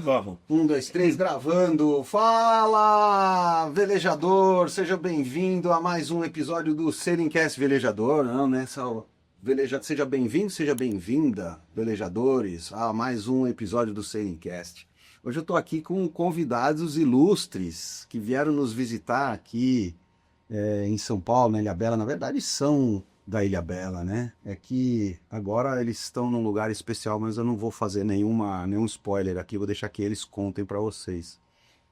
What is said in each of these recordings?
Vamos. 1, 2, 3, gravando. Fala, velejador, seja bem-vindo a mais um episódio do Sailingcast Velejador, não, né? Seja bem-vindo, seja bem-vinda, velejadores, a mais um episódio do Sailingcast. Hoje eu tô aqui com convidados ilustres que vieram nos visitar aqui em São Paulo, na Ilhabela. Na verdade, são da Ilhabela, né? É que agora eles estão num lugar especial, mas eu não vou fazer nenhum spoiler aqui, vou deixar que eles contem para vocês.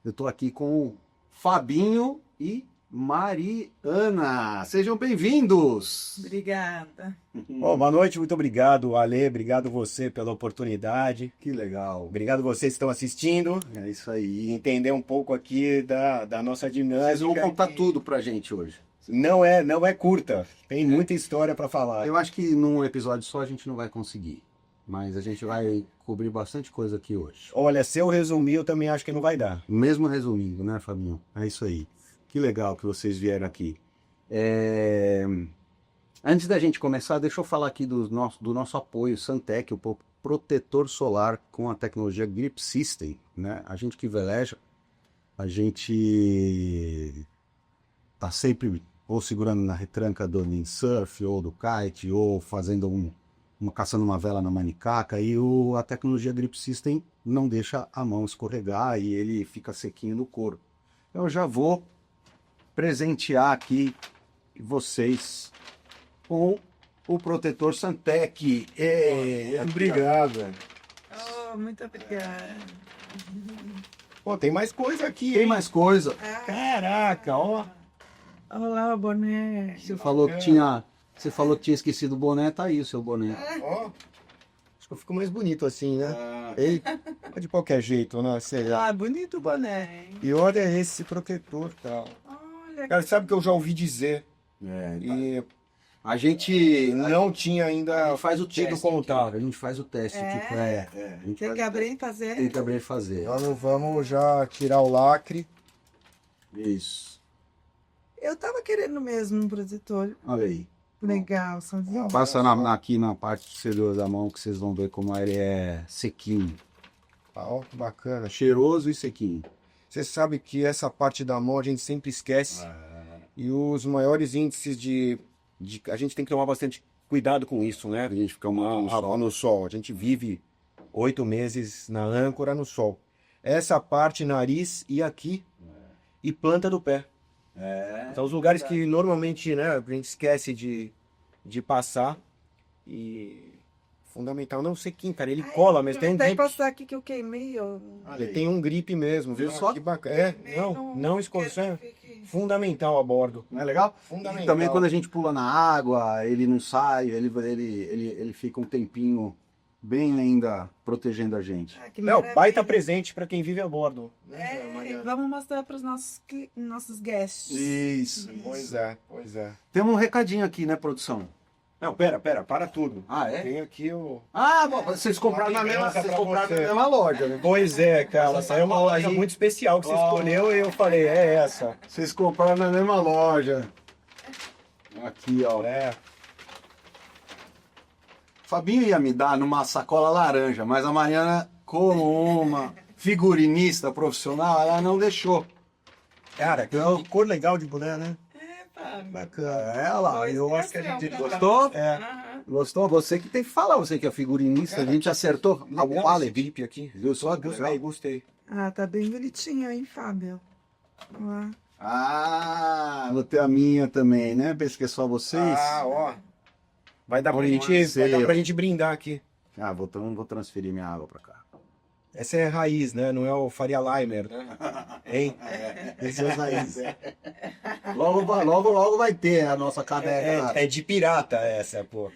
Eu tô aqui com Fabinho e Mariana. Sejam bem-vindos! Obrigada. Boa noite, muito obrigado, Ale. Obrigado você pela oportunidade. Que legal. Obrigado vocês que estão assistindo. É isso aí. Entender um pouco aqui da nossa dinâmica. Vocês vão contar tudo pra gente hoje. Não é curta. Tem muita história para falar. Eu acho que num episódio só a gente não vai conseguir. Mas a gente vai cobrir bastante coisa aqui hoje. Olha, se eu resumir, eu também acho que não vai dar. Mesmo resumindo, né, Fabinho? É isso aí. Que legal que vocês vieram aqui. Antes da gente começar, deixa eu falar aqui do nosso apoio, Santec, o protetor solar com a tecnologia Grip System, né? A gente que veleja, a gente tá sempre ou segurando na retranca do windsurf, ou do kite, ou fazendo caçando uma vela na manicaca, e a tecnologia Grip System não deixa a mão escorregar e ele fica sequinho no couro. Então eu já vou presentear aqui vocês com o protetor Santec. Obrigado. Oh, muito obrigada. Pô, tem mais coisa aqui, Tem hein? mais coisa. Caraca, ó. Olha lá o boné. Você falou que tinha esquecido o boné, tá aí o seu boné. Ó. Acho que eu fico mais bonito assim, né? Ei, de qualquer jeito, né? Sei lá. Ah, bonito o boné, hein? E olha esse protetor e tal. Olha, Cara, sabe que eu já ouvi dizer e A gente não tinha ainda faz o tido teste. contato. A gente faz o teste. É? Tipo, a gente tem faz que o abrir e teste. fazer. Tem que abrir e fazer. Vamos já tirar o lacre. Isso. Eu tava querendo mesmo um protetor. Olha aí. Legal, Sandro. Passa aqui na parte posterior da mão que vocês vão ver como ele é sequinho. Ó, que bacana. Cheiroso e sequinho. Você sabe que essa parte da mão a gente sempre esquece. E os maiores índices de... A gente tem que tomar bastante cuidado com isso, né? A gente fica muito No sol. A gente vive 8 meses na âncora no sol. Essa parte, nariz e aqui, e planta do pé. São os lugares que normalmente, né, a gente esquece de passar. E fundamental, não sequinho, cara. Ele cola, mas tem um Tem que grip. passar aqui que eu queimei. Ele tem um grip mesmo, viu? Viu só? Que bacana. Não escorrendo. Fundamental a bordo. Não é legal? Fundamental. E também quando a gente pula na água, ele não sai, ele fica um tempinho bem ainda protegendo a gente. Ah, que Não, maravilha. baita presente pra quem vive a bordo. Vamos mostrar para os nossos guests. Isso. Pois é. Temos um recadinho aqui, né, produção? Não, pera, para tudo. Ah, é? Tem aqui o... Ah, bom, vocês compraram na mesma, lembrança vocês pra compraram na você. mesma loja, né? Pois é, cara, essa é uma loja muito especial que você escolheu e eu falei, é essa. Vocês compraram na mesma loja. Aqui, ó. Fabinho ia me dar numa sacola laranja, mas a Mariana, como uma figurinista profissional, ela não deixou. Cara, que cor legal de boné, né? Bacana. Ela, eu acho que a gente Especial, gostou. Aham. Gostou? Você que tem que falar, você que é figurinista, a gente acertou. Legal Fala, esse grip aqui. viu só? Gostei. Ah, tá bem bonitinho, hein, Fábio? Ó. Ah, vou ter a minha também, né? Pensa que é só vocês. Ó. Vai dar Vai dar pra gente brindar aqui. Ah, vou transferir minha água pra cá. Essa é raiz, né? Não é o Faria Limer, né? Hein? Esse é raiz. Logo vai ter a nossa caneca. É de pirata essa, pô.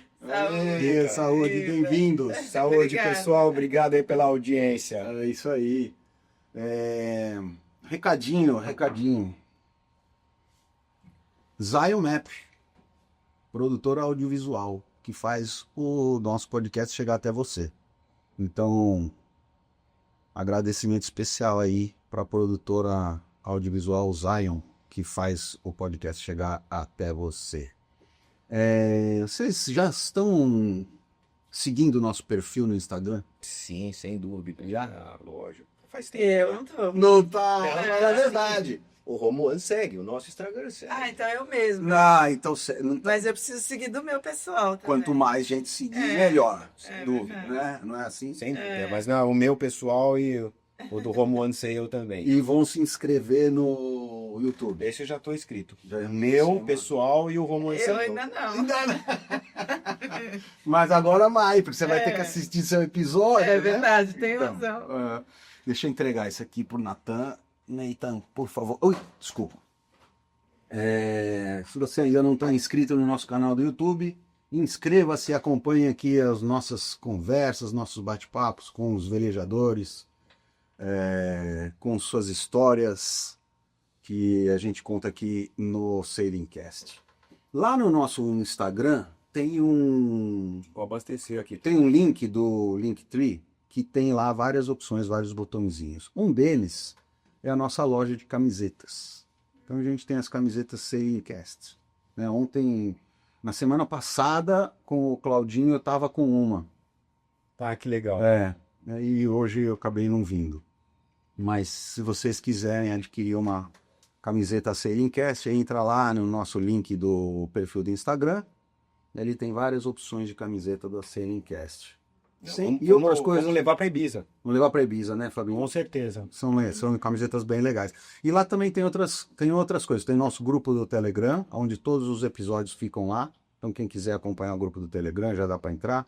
Saúde, bem-vindos. Saúde, Obrigada. pessoal. Obrigado aí pela audiência. É isso aí. Recadinho. Zion Map, produtora audiovisual, que faz o nosso podcast chegar até você. Então, agradecimento especial aí para a produtora audiovisual Zion, que faz o podcast chegar até você. Vocês já estão seguindo o nosso perfil no Instagram? Sim, sem dúvida. Já? Lógico. Faz tempo. Eu não tô. Não tá, é verdade. O Romuald segue, o nosso Instagram segue. Ah, então eu mesmo. Ah, então não tá. Mas eu preciso seguir do meu pessoal também. Quanto mais gente seguir, É, melhor. Sem é dúvida, verdade. né? Não é assim? Sem dúvida, mas não, o meu pessoal e o do Romuald sei eu também. E vão se inscrever no YouTube. Esse eu já tô inscrito. Já é Meu assim, pessoal e o Romuald Eu sei ainda não. Mas agora mais, porque você vai ter que assistir seu episódio. É né? verdade, tem Então, razão. deixa eu entregar isso aqui pro Natan. Natan, por favor. Ui, desculpa. Se você ainda não está inscrito no nosso canal do YouTube, inscreva-se e acompanhe aqui as nossas conversas, nossos bate-papos com os velejadores, com suas histórias que a gente conta aqui no Sailingcast. Lá no nosso Instagram tem Vou abastecer aqui. tem um link do Linktree que tem lá várias opções, vários botõezinhos. Um deles é a nossa loja de camisetas. Então a gente tem as camisetas Sailingcast. Né? Ontem, na semana passada, com o Claudinho, eu estava com uma. Tá, que legal. E hoje eu acabei não vindo. Mas se vocês quiserem adquirir uma camiseta Sailingcast, entra lá no nosso link do perfil do Instagram. Ali tem várias opções de camiseta da Sailingcast. Sim, e outras coisas. Vamos levar para Ibiza. Vamos levar para Ibiza, né, Fabinho? Com certeza. São camisetas bem legais. E lá também tem outras coisas. Tem nosso grupo do Telegram, onde todos os episódios ficam lá. Então quem quiser acompanhar o grupo do Telegram já dá para entrar.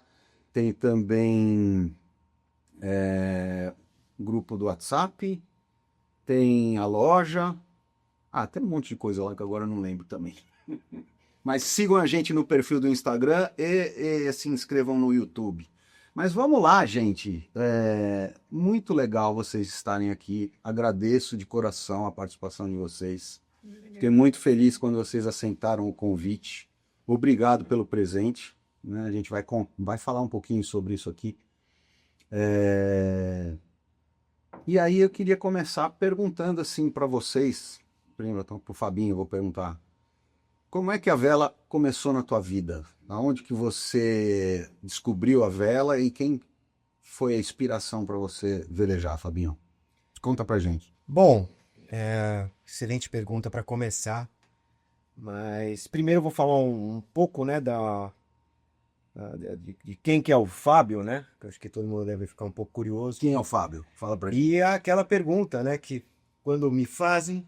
Tem também grupo do WhatsApp. Tem a loja. Tem um monte de coisa lá que agora eu não lembro também. Mas sigam a gente no perfil do Instagram e se inscrevam no YouTube. Mas vamos lá, gente. Muito legal vocês estarem aqui. Agradeço de coração a participação de vocês. Fiquei muito feliz quando vocês aceitaram o convite. Obrigado pelo presente. Né? A gente vai falar um pouquinho sobre isso aqui. E aí eu queria começar perguntando assim para vocês. Primeiro, então, para o Fabinho, eu vou perguntar. Como é que a vela começou na tua vida? Aonde que você descobriu a vela e quem foi a inspiração para você velejar, Fabinho? Conta pra gente. Bom, excelente pergunta para começar. Mas primeiro eu vou falar um pouco, né, de quem que é o Fábio, né? Que eu acho que todo mundo deve ficar um pouco curioso. Quem é o Fábio? Fala pra gente. E aquela pergunta, né, que quando me fazem,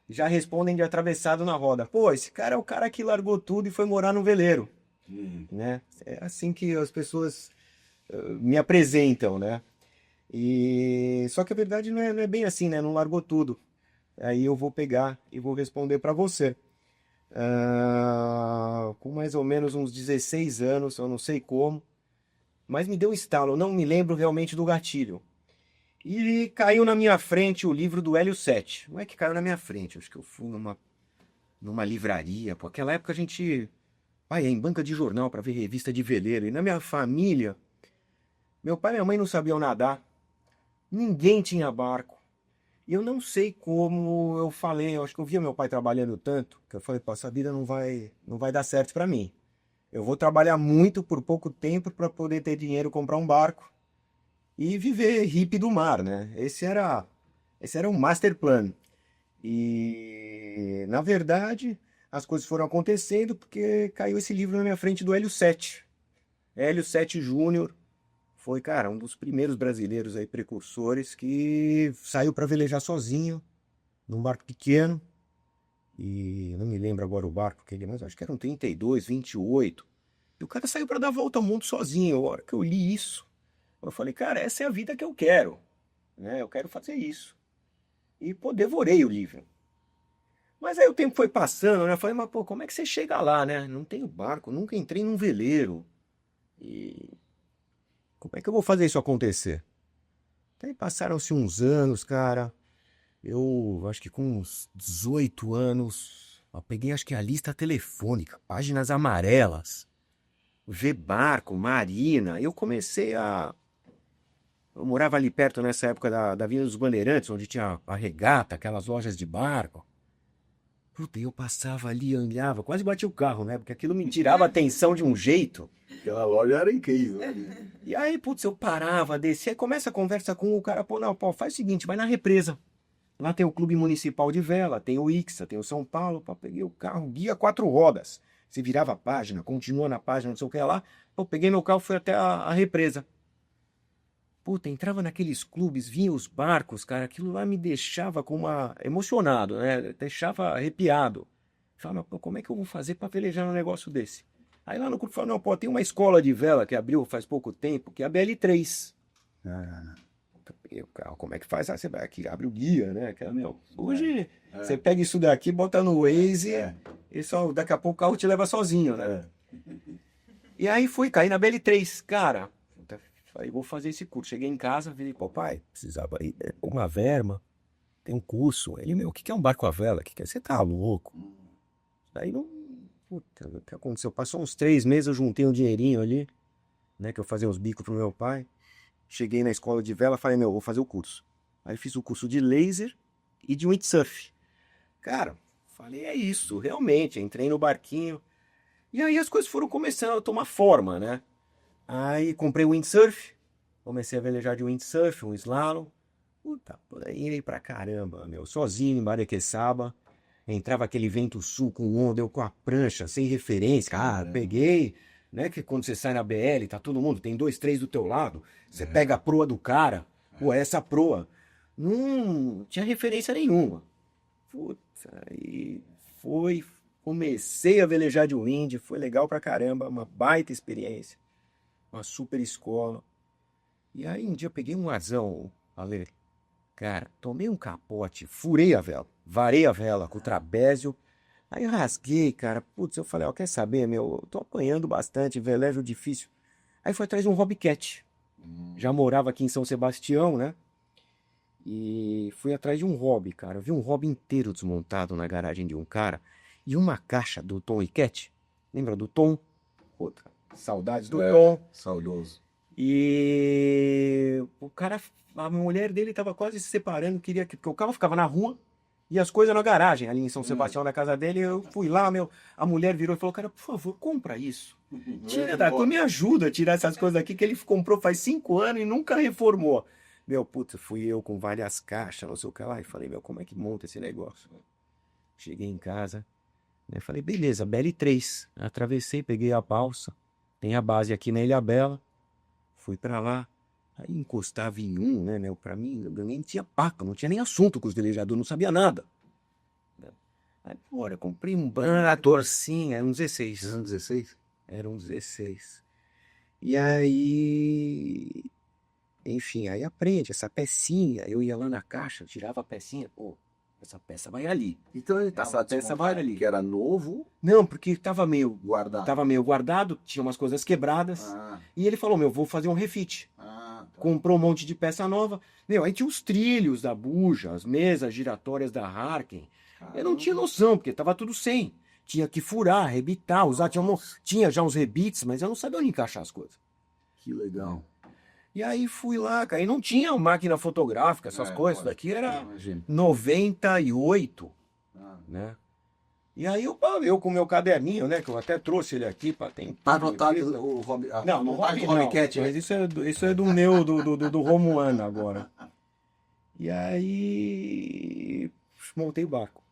já respondem de atravessado na roda. Pô, esse cara é o cara que largou tudo e foi morar no veleiro. Né? É assim que as pessoas me apresentam, né? Só que a verdade não é bem assim, né? Não largou tudo. Aí eu vou pegar e vou responder para você. Com mais ou menos uns 16 anos, eu não sei como, mas me deu um estalo, eu não me lembro realmente do gatilho. E caiu na minha frente o livro do Hélio Sete. Não é que caiu na minha frente, acho que eu fui numa livraria. Pô, naquela época a gente ia em banca de jornal para ver revista de veleiro. E na minha família, meu pai e minha mãe não sabiam nadar. Ninguém tinha barco. E eu não sei como eu falei, eu acho que eu via meu pai trabalhando tanto, que eu falei, pô, essa vida não vai dar certo para mim. Eu vou trabalhar muito por pouco tempo para poder ter dinheiro, comprar um barco e viver hippie do mar, né? Esse era um master plan. E, na verdade, as coisas foram acontecendo porque caiu esse livro na minha frente do Hélio Sete. Hélio Sete Júnior foi, cara, um dos primeiros brasileiros aí, precursores, que saiu para velejar sozinho, num barco pequeno. E não me lembro agora o barco que ele, mas acho que era um 32, 28. E o cara saiu para dar a volta ao mundo sozinho. A hora que eu li isso, eu falei, cara, essa é a vida que eu quero. Né? Eu quero fazer isso. E, pô, devorei o livro. Mas aí o tempo foi passando, né? Eu falei, mas, pô, como é que você chega lá, né? Não tenho barco, nunca entrei num veleiro. E como é que eu vou fazer isso acontecer? Aí passaram-se uns anos, cara. Eu acho que com uns 18 anos, eu peguei acho que a lista telefônica, páginas amarelas, ver barco, marina. Eu comecei a... Eu morava ali perto nessa época da Avenida dos Bandeirantes, onde tinha a regata, aquelas lojas de barco. Puta, eu passava ali, olhava, quase batia o carro, né? Porque aquilo me tirava a atenção de um jeito. Aquela loja era incrível. E aí, putz, eu parava, descia, aí começa a conversa com o cara, pô, não, pô, faz o seguinte, vai na represa. Lá tem o Clube Municipal de Vela, tem o Ixa, tem o São Paulo, pô, peguei o carro, guia 4 rodas. Você virava a página, continua na página, não sei o que lá. Pô, peguei meu carro, fui até a represa. Puta, entrava naqueles clubes, vinha os barcos, cara, aquilo lá me deixava emocionado, né? Deixava arrepiado. Falava, pô, como é que eu vou fazer pra velejar um negócio desse? Aí lá no clube falou, não, pô, tem uma escola de vela que abriu faz pouco tempo, que é a BL3. Peguei o carro, como é que faz? Ah, você vai aqui, abre o guia, né? Que, meu, hoje você pega isso daqui, bota no Waze e só, daqui a pouco o carro te leva sozinho, né? E aí fui, caí na BL3, cara. Falei, vou fazer esse curso. Cheguei em casa, falei, pô, pai, precisava ir uma verba, tem um curso. Ele, meu, o que é um barco à vela? Que é? Você tá louco? Daí não. Puta, o que aconteceu? Passou uns 3 meses, eu juntei um dinheirinho ali, né? Que eu fazia uns bicos pro meu pai. Cheguei na escola de vela, falei, meu, vou fazer o curso. Aí fiz o curso de laser e de windsurf. Cara, falei, é isso, realmente. Entrei no barquinho. E aí as coisas foram começando a tomar forma, né? Aí comprei o windsurf, comecei a velejar de windsurf, um slalom. Puta, por aí irei pra caramba, meu. Sozinho em Barequeçaba. Entrava aquele vento sul com onda, eu com a prancha, sem referência. Cara, peguei, né? Que quando você sai na BL, tá todo mundo, tem 2, 3 do teu lado. Você pega a proa do cara. Pô, essa proa. Não tinha referência nenhuma. Puta, aí comecei a velejar de wind, foi legal pra caramba, uma baita experiência. Uma super escola. E aí um dia eu peguei um azão, Ale. Cara, tomei um capote, furei a vela, varei a vela com o trapézio. Aí eu rasguei, cara. Putz, eu falei, ó, quer saber, meu? Eu tô apanhando bastante, velejo difícil. Aí fui atrás de um hobbycat. Já morava aqui em São Sebastião, né? E fui atrás de um hobby, cara. Eu vi um hobby inteiro desmontado na garagem de um cara. E uma caixa do Tom e Cat. Lembra do Tom? Puta, saudades do Tom. Saudoso. E o cara, a mulher dele tava quase se separando, queria que, porque o carro ficava na rua e as coisas na garagem, ali em São Sebastião, na casa dele. Eu fui lá, meu, a mulher virou e falou, cara, por favor, compra isso. Tira daqui, me ajuda a tirar essas coisas aqui que ele comprou faz 5 anos e nunca reformou. Meu, puta, fui eu com várias caixas, não sei o que lá, e falei, meu, como é que monta esse negócio? Cheguei em casa, né, falei, beleza, BL3. Atravessei, peguei a balsa, tem a base aqui na Ilhabela. Fui pra lá, aí encostava em um, né, meu, pra mim, eu nem tinha paca, não tinha nem assunto com os velejadores, não sabia nada. Aí, porra, eu comprei um torcinha, era um 16. Era um 16? Era um 16. E aí, enfim, aí aprende essa pecinha, eu ia lá na caixa, tirava a pecinha, pô, essa peça vai ali. Então ele Essa peça vai ali. que era novo, Não, porque tava meio guardado. tinha umas coisas quebradas, Ah, e ele falou, meu, vou fazer um refit. tá. Comprou um monte de peça nova. Meu, aí tinha os trilhos da buja, as mesas giratórias da Harken. Eu não tinha noção, porque tava tudo sem. Tinha que furar, arrebitar, usar. Tinha já uns rebites, mas eu não sabia onde encaixar as coisas. Que legal. E aí fui lá, cara. E não tinha máquina fotográfica, essas coisas. Isso daqui era Imagina. 98, Ah. né? E aí eu com o meu caderninho, né? Que eu até trouxe ele aqui para ter. Tá anotado o hobby. Não, no hobby não. Hobbycat, Mas isso é do meu, do Romuano agora. E aí montei o barco.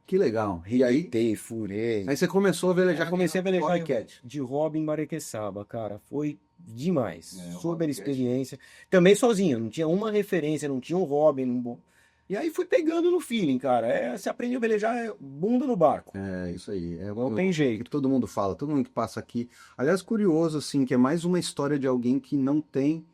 Que legal. E aí? Rebitei, furei. Aí você começou a velejar. Já comecei a velejar Hobbycat. de hobby em Barequeçaba, cara. Foi demais. O Super hobbycat. experiência. Também sozinho, não tinha uma referência, não tinha um hobby. E aí fui pegando no feeling, cara. Você aprende a velejar bunda no barco. É, isso aí. Não tem jeito. Que todo mundo fala, todo mundo que passa aqui. Aliás, curioso, assim, que é mais uma história de alguém que não tem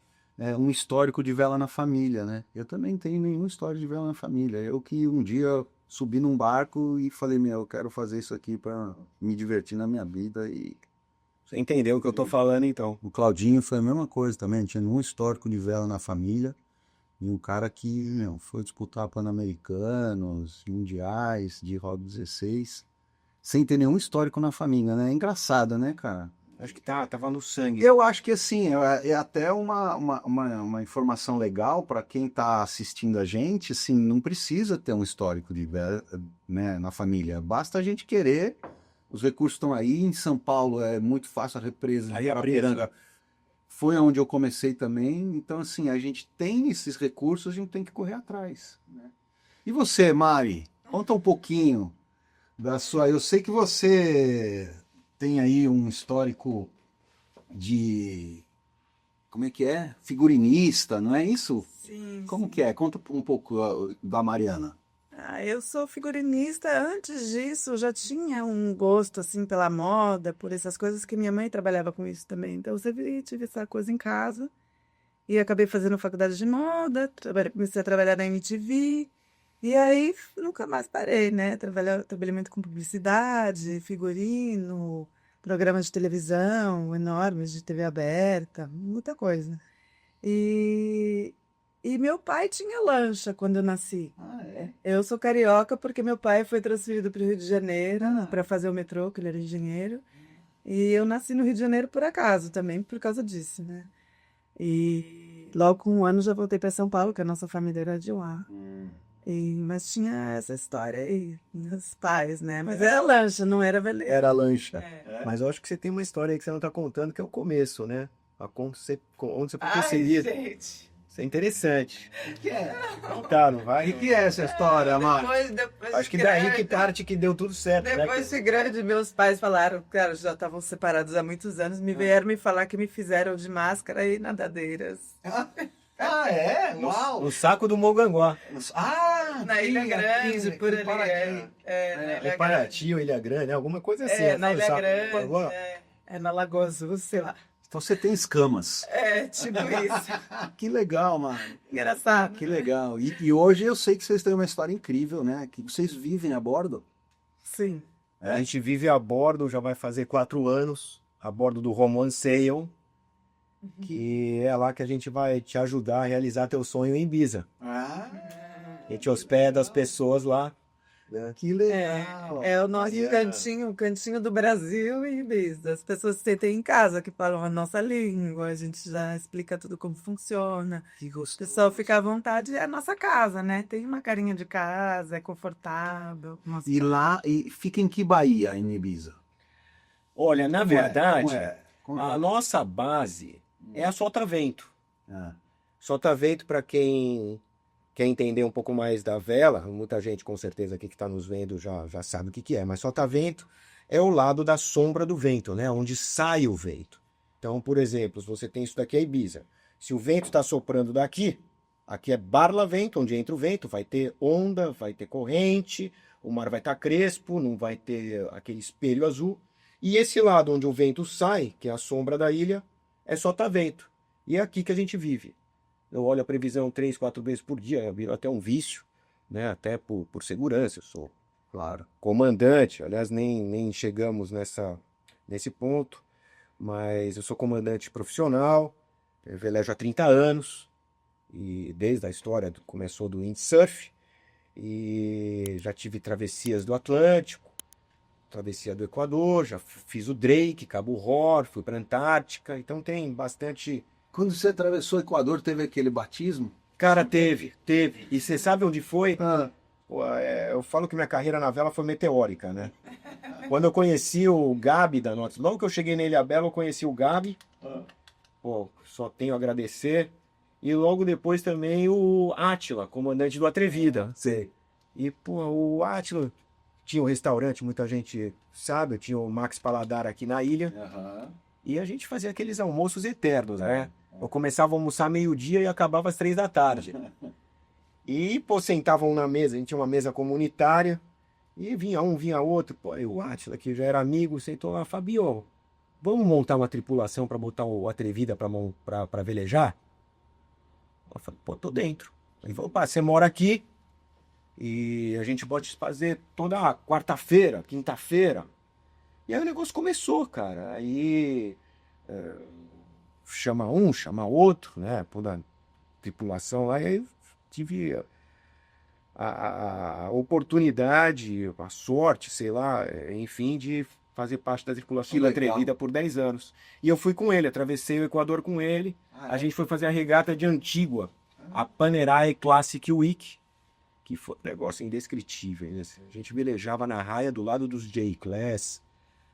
um histórico de vela na família, né? Eu também tenho nenhuma história de vela na família. Eu que um dia subi num barco e falei, meu, eu quero fazer isso aqui para me divertir na minha vida. E Você entendeu o que eu tô falando, então. o Claudinho foi a mesma coisa também, não tinha nenhum histórico de vela na família. E um cara que, meu, foi disputar Pan-Americanos, Mundiais de Hobby 16, sem ter nenhum histórico na família, né? É engraçado, né, cara? Acho que tava no sangue. Eu acho que assim, é até uma informação legal para quem está assistindo a gente, assim, não precisa ter um histórico né, na família, basta a gente querer, os recursos estão aí, em São Paulo é muito fácil, a represa Aí de a Guarapiranga foi onde eu comecei também, então assim, a gente tem esses recursos, a gente tem que correr atrás, né? E você, Mari, conta um pouquinho da sua, eu sei que você tem aí um histórico de, como é que é? Figurinista, não é isso? Sim, Como sim. que é? Conta um pouco da Mariana. Eu sou figurinista. Antes disso, eu já tinha um gosto assim pela moda, por essas coisas que minha mãe trabalhava com isso também. Então, eu sempre tive essa coisa em casa e acabei fazendo faculdade de moda, comecei a trabalhar na MTV e aí nunca mais parei, né? Trabalhei muito com publicidade, figurino, programas de televisão enormes de TV aberta, muita coisa. E, e meu pai tinha lancha quando eu nasci. Ah, é? Eu sou carioca porque meu pai foi transferido para o Rio de Janeiro para fazer o metrô, que ele era engenheiro. E eu nasci no Rio de Janeiro por acaso também, por causa disso, né? E logo com 1 ano já voltei para São Paulo, que a nossa família era de lá. Mas tinha essa história aí, meus pais, né? Mas era lancha, não era veleiro. Era lancha. É. Mas eu acho que você tem uma história aí que você não tá contando, que é o começo, né? Onde você foi Ai, inserido. gente. Isso é interessante. Que é? Contar, não vai? E que é essa história, Mari? Depois Acho que de daí que grande- parte que deu tudo certo, né? Depois de grande, meus pais falaram, cara, já estavam separados há muitos anos, me vieram me falar que me fizeram de máscara e nadadeiras. Ah, é? Uau! No saco do Mongaguá. Ah, Na Ilha Grande, por ali. Paraty. Na Ilha Paraty ou Ilha Grande, né? Alguma coisa assim. É, na sabe? Ilha Saco do Grande. Mongaguá. É na Lagoa Azul, sei lá. Então você tem escamas. É, tipo isso. Que legal, mano. Engraçado. Que legal. E hoje eu sei que vocês têm uma história incrível, né? Que vocês vivem a bordo. Sim. A gente vive a bordo, já vai fazer 4 anos, a bordo do Roman Sail, que é lá que a gente vai te ajudar a realizar teu sonho em Ibiza. Ah, A gente hospeda as pessoas lá, né? que legal. É o nosso Mariana. cantinho, o cantinho do Brasil e Ibiza. As pessoas se sentem em casa, que falam a nossa língua, a gente já explica tudo como funciona. Que O gostoso. pessoal fica à vontade, é a nossa casa, né? Tem uma carinha de casa, é confortável. Nossa, E lá, e fica em que Bahia, em Ibiza? Olha, na Como é? verdade, Como é? Como a é? nossa base é a Sotavento. Ah, Sotavento, para quem quer entender um pouco mais da vela, muita gente com certeza aqui que está nos vendo já sabe o que é, mas Sotavento é o lado da sombra do vento, né? Onde sai o vento. Então, por exemplo, se você tem isso daqui é Ibiza. Se o vento está soprando daqui, aqui é Barlavento, onde entra o vento, vai ter onda, vai ter corrente, o mar vai estar crespo, não vai ter aquele espelho azul. E esse lado onde o vento sai, que é a sombra da ilha, é Sotavento. E é aqui que a gente vive. Eu olho a previsão 3, 4 vezes por dia, viro até um vício, né? Até por segurança, eu sou claro. comandante, aliás, nem chegamos nesse ponto, mas eu sou comandante profissional, eu velejo há 30 anos, e desde a história começou do windsurf, e já tive travessias do Atlântico, travessia do Equador, já fiz o Drake, Cabo Horn, fui para a Antártica, então tem bastante... Quando você atravessou o Equador, teve aquele batismo? Cara, teve. E você sabe onde foi? Ah, Pô, eu falo que minha carreira na vela foi meteórica, né? Quando eu conheci o Gabi da Notas, logo que eu cheguei na Ilha Bela, eu conheci o Gabi. Pô, só tenho a agradecer. E logo depois também o Átila, comandante do Atrevida. sei. E, pô, o Átila tinha um restaurante, muita gente sabe, eu tinha o Max Paladar aqui na ilha. Aham. E a gente fazia aqueles almoços eternos, né? Eu começava a almoçar meio-dia e acabava às 3 da tarde. E, pô, sentavam na mesa, a gente tinha uma mesa comunitária, e vinha um, vinha outro. Pô, e o Átila, que já era amigo, sentou lá, Fabio, vamos montar uma tripulação para botar o Atrevida para velejar? Eu falei, pô, tô dentro. Ele falou, pá, você mora aqui, e a gente pode fazer toda quarta-feira, quinta-feira. E aí o negócio começou, cara. Aí chama um, chama outro, né? Toda tripulação lá. E aí eu tive a oportunidade, a sorte, sei lá, enfim, de fazer parte da tripulação Que da legal. Atrevida por 10 anos. E eu fui com ele, atravessei o Equador com ele. A gente foi fazer a regata de Antígua, a Panerai Classic Week, que foi um negócio indescritível. Né? A gente velejava na raia do lado dos J-Class.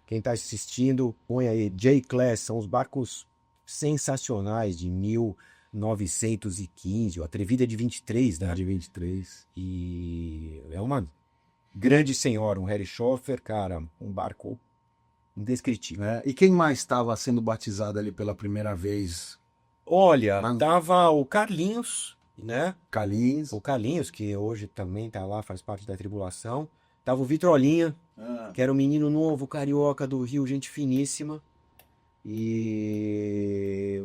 Quem está assistindo, põe aí, J-Class, são os barcos sensacionais de 1915, o Atrevida é de 23, né? De 23. E é uma grande senhora, um Harry Schoffer, cara, um barco indescritível. E quem mais estava sendo batizado ali pela primeira vez? Olha, Mas- tava o Carlinhos, né? Calins. O Carlinhos, que hoje também tá lá, faz parte da tribulação. Tava o Vitrolinha, que era um menino novo, carioca do Rio, gente finíssima. E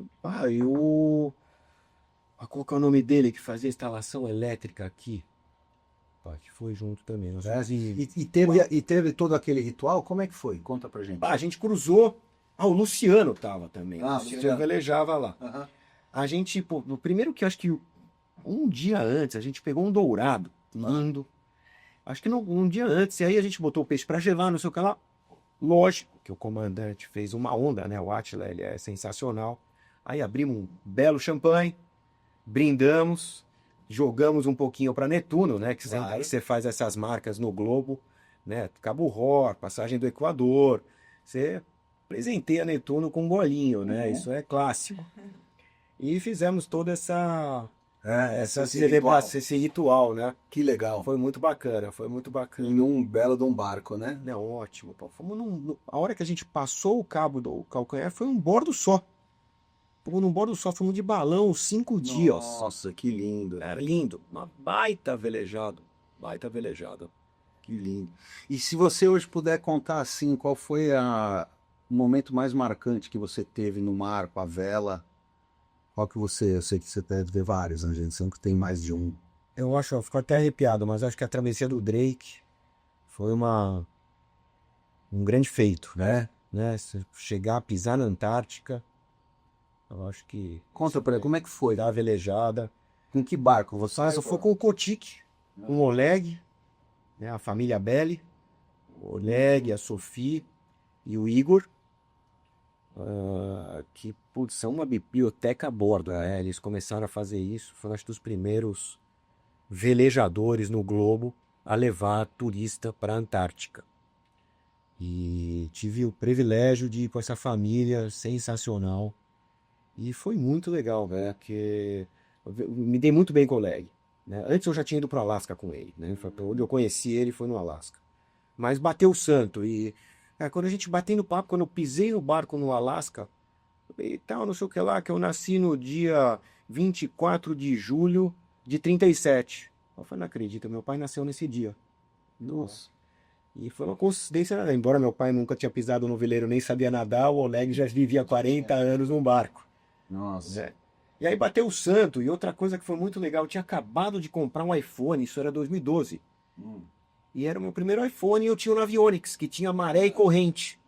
o... Qual que é o nome dele que fazia instalação elétrica aqui? Que foi junto também. Nós fomos em- E teve todo aquele ritual? Como é que foi? Conta pra gente. A gente cruzou. O Luciano tava também. Ah, O Luciano Luciano. velejava lá. Aham. A gente, pô, no primeiro que eu acho que um dia antes, a gente pegou um dourado, lindo. Acho que um dia antes, e aí a gente botou o peixe pra gelar, não sei o que lá. Lógico que o comandante fez uma onda, né? O Átila, ele é sensacional. Aí abrimos um belo champanhe, brindamos, jogamos um pouquinho para Netuno, né? Que sempre Claro. que você faz essas marcas no globo, né? Cabo Ror, passagem do Equador, você presenteia Netuno com um bolinho, né? Uhum. Isso é clássico. E fizemos toda essa Esse celebração, esse ritual, né? Que legal. Foi muito bacana, foi muito bacana. Em um belo de um barco, né? Não, ótimo, pô. A hora que a gente passou o cabo do calcanhar foi um bordo só. Fomos num bordo só, fomos de balão 5 dias. Nossa, que lindo. Era lindo. Uma baita velejado. Baita velejado. Que lindo. E se você hoje puder contar assim, qual foi o momento mais marcante que você teve no mar com a vela? Qual que você, eu sei que você deve ver vários, né, gente? Sempre tem mais de um. Eu acho, eu fico até arrepiado, mas acho que a travessia do Drake foi um grande feito, Né? né? Você chegar a pisar na Antártica, eu acho que Conta pra ele, como é que foi? dar a velejada. Com que barco você? Mas eu fui com o Kotik, com o Oleg, né, a família Belli, o Oleg, a Sophie e o Igor, que putz, são uma biblioteca a bordo. Eles começaram a fazer isso, foram acho que dos primeiros velejadores no globo a levar turista para a Antártica. E tive o privilégio de ir com essa família sensacional. E foi muito legal, né? Porque eu me dei muito bem com o Oleg, né? Antes eu já tinha ido para o Alasca com ele, né? Onde eu conheci ele foi no Alasca. Mas bateu o santo. E quando a gente bateu no papo, quando eu pisei no barco no Alasca, e tal, não sei o que lá, que eu nasci no dia 24 de julho de 37. Eu falei, não acredito, meu pai nasceu nesse dia. Nossa. E foi uma coincidência, né? Embora meu pai nunca tinha pisado no veleiro, nem sabia nadar, o Oleg já vivia 40 anos num barco. Nossa. Né? E aí bateu o santo. E outra coisa que foi muito legal, eu tinha acabado de comprar um iPhone, isso era 2012. E era o meu primeiro iPhone e eu tinha um Navionics, que tinha maré e corrente.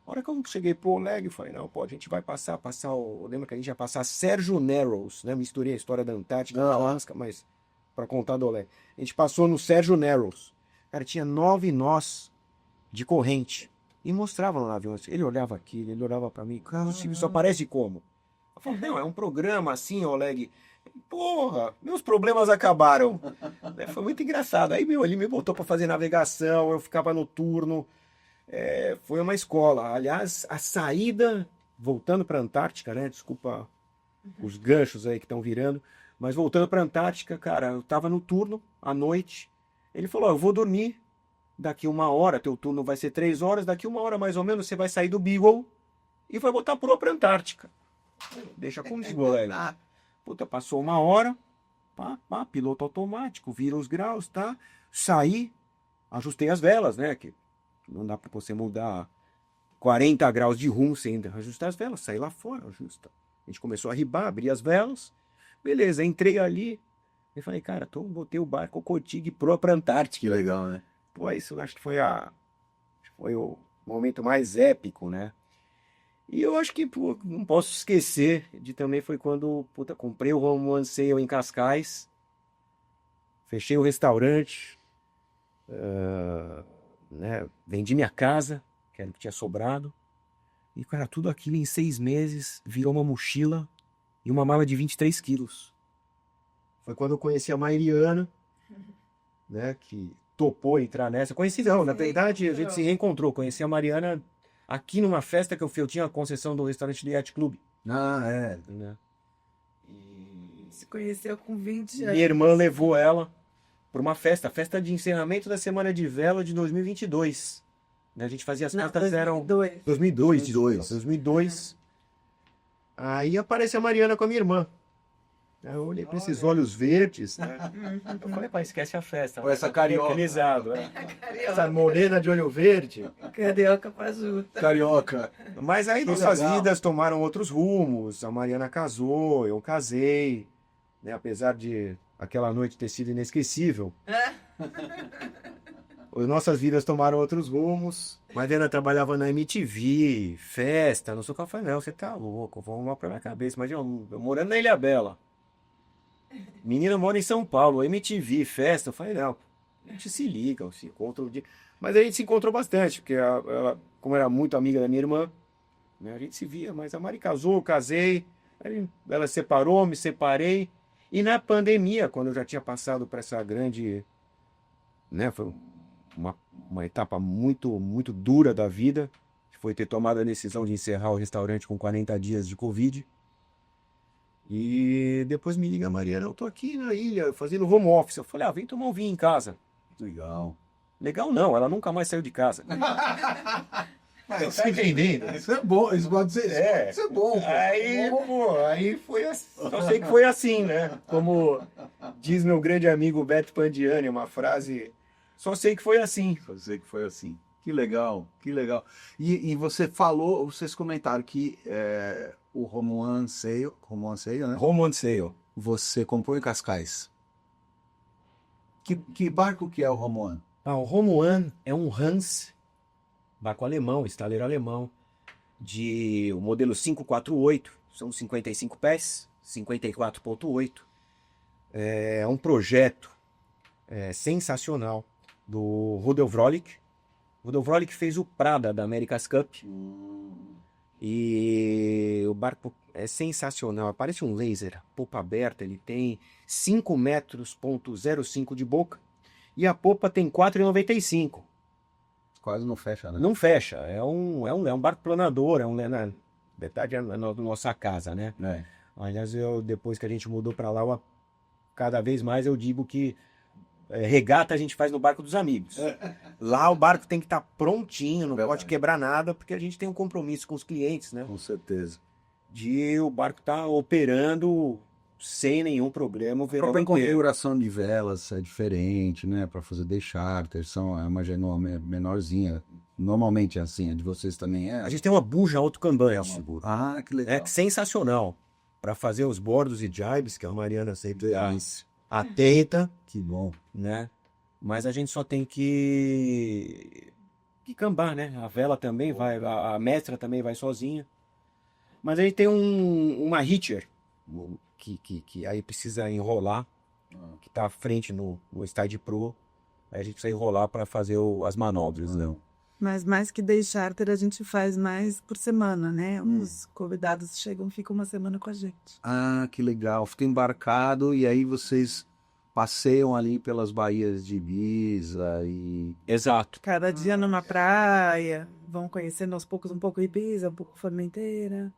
A hora que eu cheguei pro Oleg, eu falei, não, pô, a gente vai passar eu lembro que a gente ia passar Sérgio Narrows, né? Misturei a história da Antártica, da Alasca, mas para contar do Oleg. A gente passou no Sérgio Narrows. Cara, tinha 9 nós de corrente. E mostrava no avião. Ele olhava aquilo, ele olhava para mim. Cara, isso aparece como? Eu falei, não, é um programa assim, Oleg. Porra, meus problemas acabaram. Foi muito engraçado. Aí, ele me botou para fazer navegação, eu ficava noturno. Foi uma escola. Aliás, a saída, voltando para a Antártica, né? Desculpa os ganchos aí que estão virando. Mas voltando para a Antártica, cara, eu tava no turno, à noite. Ele falou, eu vou dormir daqui 1 hora, teu turno vai ser 3 horas, daqui 1 hora mais ou menos você vai sair do Beagle e vai botar proa pra Antártica. Deixa comigo, Oleg. Puta, passou 1 hora, piloto automático, vira os graus, tá? Saí, ajustei as velas, né? Que não dá pra você mudar 40 graus de rumo sem ajustar as velas, saí lá fora, ajusta. A gente começou a ribar, abri as velas, beleza, entrei ali. Eu falei, cara, botei o barco Cotig Pro pra Antártica. Que legal, né? Pô, isso acho que foi o momento mais épico, né? E eu acho que, pô, não posso esquecer de também foi quando, puta, comprei o One Sail em Cascais, fechei o restaurante, né? Vendi minha casa, que era o que tinha sobrado. E, cara, tudo aquilo em 6 meses virou uma mochila e uma mala de 23 quilos. Foi quando eu conheci a Mairiana, né, que topou entrar nessa. Conheci não, na verdade a gente se reencontrou. Conheci a Mariana aqui numa festa que eu fui. Eu tinha a concessão do restaurante do Yacht Club, Ah, é. né? Se conheceu com 20 Minha anos. irmã levou ela para uma festa, a festa de encerramento da Semana de Vela de 2022. Né? A gente fazia as Não, festas, eram 2002. 2002. Aí aparece a Mariana com a minha irmã. Aí eu olhei para esses olhos verdes, né? Eu falei, pai, esquece a festa. Ou essa carioca. Organizado, né? Essa morena de olho verde. Carioca fajuta. Carioca. Mas aí Que nossas legal. vidas tomaram outros rumos. A Mariana casou, eu casei. Né? Apesar de aquela noite ter sido inesquecível. Nossas vidas tomaram outros rumos. Mariana trabalhava na MTV, festa, não sei o que. Eu falei, não, você tá louco, vamos arrumar pra minha cabeça. Mas eu morando na Ilha Bela. Menina mora em São Paulo, MTV, festa. Eu falei, não, a gente se liga, se encontra um dia. Mas a gente se encontrou bastante, porque ela, como era muito amiga da minha irmã, né, a gente se via. Mas a Mari casou, eu casei, aí ela separou, me separei. E na pandemia, quando eu já tinha passado por essa grande, né, foi uma etapa muito, muito dura da vida, que foi ter tomado a decisão de encerrar o restaurante com 40 dias de Covid. E depois me liga, Mariana, eu tô aqui na ilha fazendo home office. Eu falei, vem tomar um vinho em casa. Legal. Legal não, ela nunca mais saiu de casa. Tá entendendo? Isso é bom, isso pode ser. Isso é bom. Pô. Aí foi assim. Só sei que foi assim, né? Como diz meu grande amigo Beto Pandiani, uma frase. Só sei que foi assim. Eu sei que foi assim. Que legal, que legal. E você falou, vocês comentaram que o Romuan Sale, né? Home Sale. Você comprou em Cascais. Que barco que é o Romuan? O Romuan é um Hans, barco alemão, estaleiro alemão, de o modelo 548, são 55 pés, 54,8. É um projeto sensacional do Rudolf Vrolik. O Rudolf Vrolik fez o Prada da America's Cup. E o barco é sensacional, parece um laser, popa aberta, ele tem 5,05 metros de boca e a popa tem 4,95. Quase não fecha, né? Não fecha, é um barco planador, na verdade é na nossa casa, né? É. Aliás, depois que a gente mudou para lá, cada vez mais eu digo que regata a gente faz no barco dos amigos. Lá o barco tem que estar prontinho, não pode quebrar nada, porque a gente tem um compromisso com os clientes, né? Com certeza. De o barco estar operando sem nenhum problema o A verão própria inteiro. configuração de velas é diferente, né? Para fazer day charter, é uma genoa menorzinha. Normalmente é assim, a de vocês também é? A gente tem uma buja autocambante. Ah, que legal. Sensacional. Para fazer os bordos e jibes, que a Mariana sempre atenta, Que bom. né? Mas a gente só tem que cambar, né? A vela também vai, a mestra também vai sozinha. Mas a gente tem uma hitcher que aí precisa enrolar, que tá à frente no Stide Pro. Aí a gente precisa enrolar para fazer as manobras, não. Mas mais que day charter, a gente faz mais por semana, né? Os convidados chegam, ficam uma semana com a gente. Ah, que legal. Fica embarcado e aí vocês passeiam ali pelas baías de Ibiza e... Exato. Cada dia numa praia, vão conhecendo aos poucos um pouco Ibiza, um pouco Formenteira.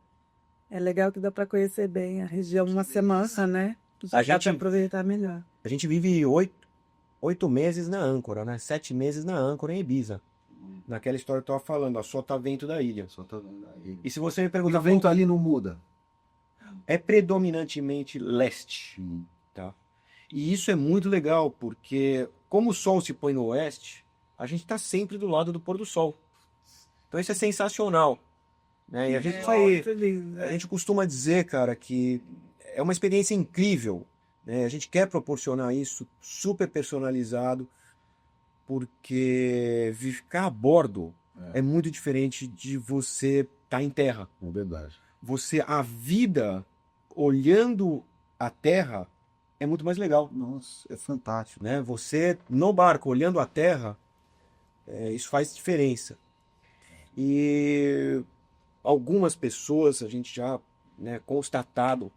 É legal que dá para conhecer bem a região uma semana, né? A Dá gente- pra aproveitar melhor. A gente vive 8 meses na âncora, né? 7 meses na âncora em Ibiza. Naquela história que eu tava falando, a sotavento da ilha. Só tá vendo aí. E se você me O perguntar, vento ali não muda. é predominantemente leste, tá? E isso é muito legal, porque como o sol se põe no oeste, a gente está sempre do lado do pôr do sol. Então isso é sensacional, né? E a gente Muito lindo. a gente costuma dizer, cara, que é uma experiência incrível, né? A gente quer proporcionar isso super personalizado, porque ficar a bordo é muito diferente de você estar em terra. É verdade. A vida olhando a terra é muito mais legal, Nossa, é fantástico. né? Você no barco olhando a terra, isso faz diferença. E algumas pessoas, a gente já, né, constatado,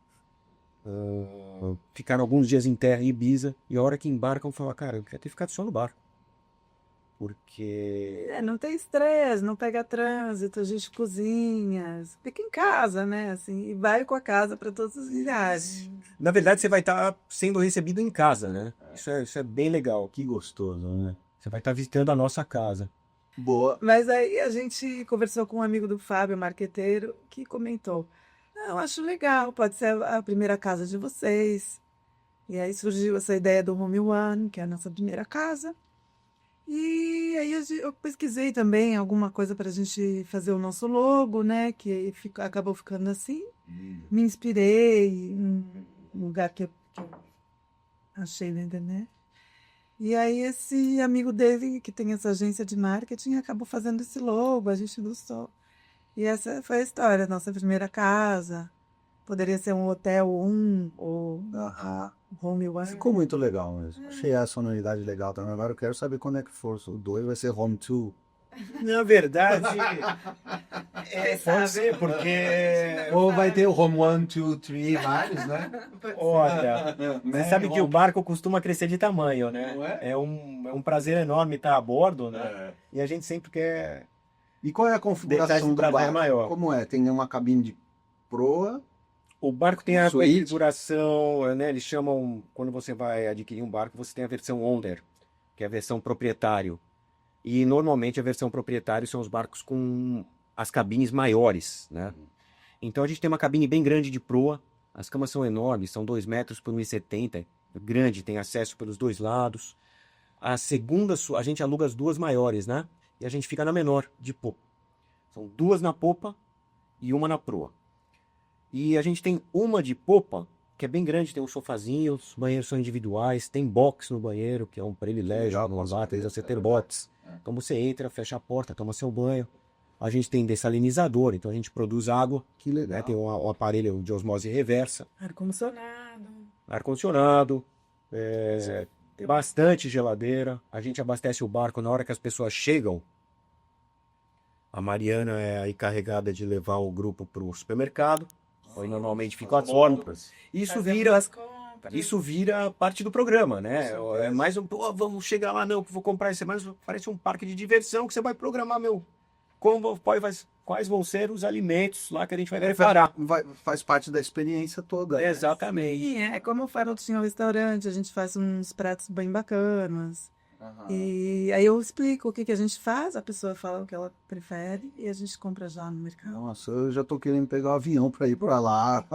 ficaram alguns dias em terra em Ibiza, e a hora que embarcam, falam, cara, eu queria ter ficado só no barco. Porque Não tem estresse, não pega trânsito, a gente cozinha, fica em casa, né? Assim, e vai com a casa para todas as viagens. na verdade, você vai estar sendo recebido em casa, né? Isso é bem legal. Que gostoso, né? Você vai estar visitando a nossa casa. Boa. Mas aí a gente conversou com um amigo do Fábio, marqueteiro, que comentou: Não, acho legal, pode ser a primeira casa de vocês. E aí surgiu essa ideia do Home One, que é a nossa primeira casa. E aí eu pesquisei também alguma coisa para a gente fazer o nosso logo, né? Que acabou ficando assim. Me inspirei em um lugar que eu achei na internet. E aí esse amigo dele, que tem essa agência de marketing, acabou fazendo esse logo, a gente gostou. E essa foi a história, nossa primeira casa. Poderia ser um hotel ou Home One. Ficou muito legal mesmo. Achei a sonoridade legal também. Agora eu quero saber quando é que for. O 2 vai ser Home 2. Na verdade, pode ser, porque... Ou vai ter o Home 1, 2, 3, vários, né? Olha, você sabe que o barco costuma crescer de tamanho, né? Não é? É um prazer enorme estar a bordo, né? E a gente sempre quer... E qual é a Deixar configuração esse do prazer barco? maior. Como é? Tem uma cabine de proa? O barco tem a Suíte. configuração, né? Eles chamam, quando você vai adquirir um barco, você tem a versão owner, que é a versão proprietário. E normalmente a versão proprietário são os barcos com as cabines maiores, né? Então a gente tem uma cabine bem grande de proa, as camas são enormes, são 2 metros por 1,70 m, grande, tem acesso pelos dois lados. A segunda, a gente aluga as duas maiores, né? E a gente fica na menor, de popa. São 2 na popa e uma na proa. E a gente tem uma de popa, que é bem grande, tem um sofazinho, os banheiros são individuais, tem box no banheiro, que é um privilégio, Legal, no com Avatar, certeza. você ter box. Então você entra, fecha a porta, toma seu banho. A gente tem dessalinizador, então a gente produz água, Que legal. né? Tem um aparelho de osmose reversa, Ar-condicionado. ar-condicionado, bastante geladeira. A gente abastece o barco na hora que as pessoas chegam. A Mariana é a encarregada de levar o grupo para o supermercado. Aí normalmente ficam as compras. Isso vira parte do programa, né? É mais pô, vamos chegar lá, não, que vou comprar isso. Mas parece um parque de diversão que você vai programar, quais vão ser os alimentos lá que a gente vai preparar. Faz parte da experiência toda. Né? Exatamente. Sim, como o Farol tinha um restaurante, a gente faz uns pratos bem bacanas. E aí eu explico o que a gente faz, a pessoa fala o que ela prefere e a gente compra já no mercado. Nossa, eu já tô querendo pegar o avião para ir para lá.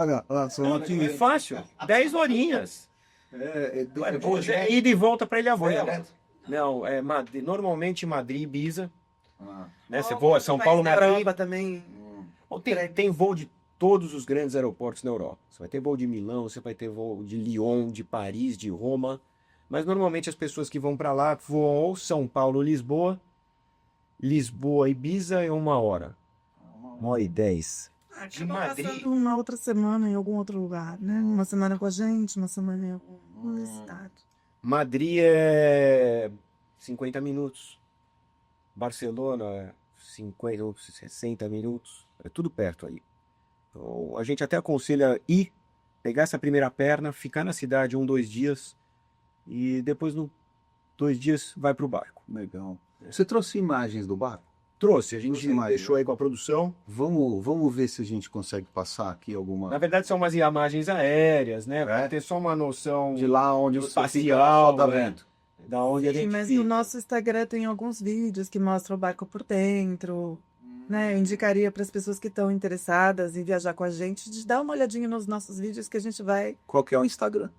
É fácil, 10 horinhas. É ida e volta para Ilha Voia. Não, normalmente Madrid e Ibiza. Né? Você voa São Paulo, na Madrid. Europa também. Tem voo de todos os grandes aeroportos na Europa. Você vai ter voo de Milão, você vai ter voo de Lyon, de Paris, de Roma. Mas normalmente as pessoas que vão para lá voam ou São Paulo, Lisboa, Ibiza é 1 hora. 1h10. De Madrid. Passando uma outra semana em algum outro lugar, né? Uma semana com a gente, uma semana em alguma cidade. Madrid é 50 minutos. Barcelona é 50 ou 60 minutos. É tudo perto aí. Então, a gente até aconselha ir, pegar essa primeira perna, ficar na cidade 1, 2 dias e depois, 2 dias, vai para o barco. Legal. Você trouxe imagens do barco? Trouxe, a gente Trouxe deixou aí com a produção. Vamos ver se a gente consegue passar aqui alguma... Na verdade são umas imagens aéreas, né? Pra ter só uma noção De lá onde você espacial, fica, né? Da onde a Sim, gente mas fica. no nosso Instagram tem alguns vídeos que mostram o barco por dentro, né? Eu indicaria para as pessoas que estão interessadas em viajar com a gente de dar uma olhadinha nos nossos vídeos que a gente vai... Qual que é o Instagram?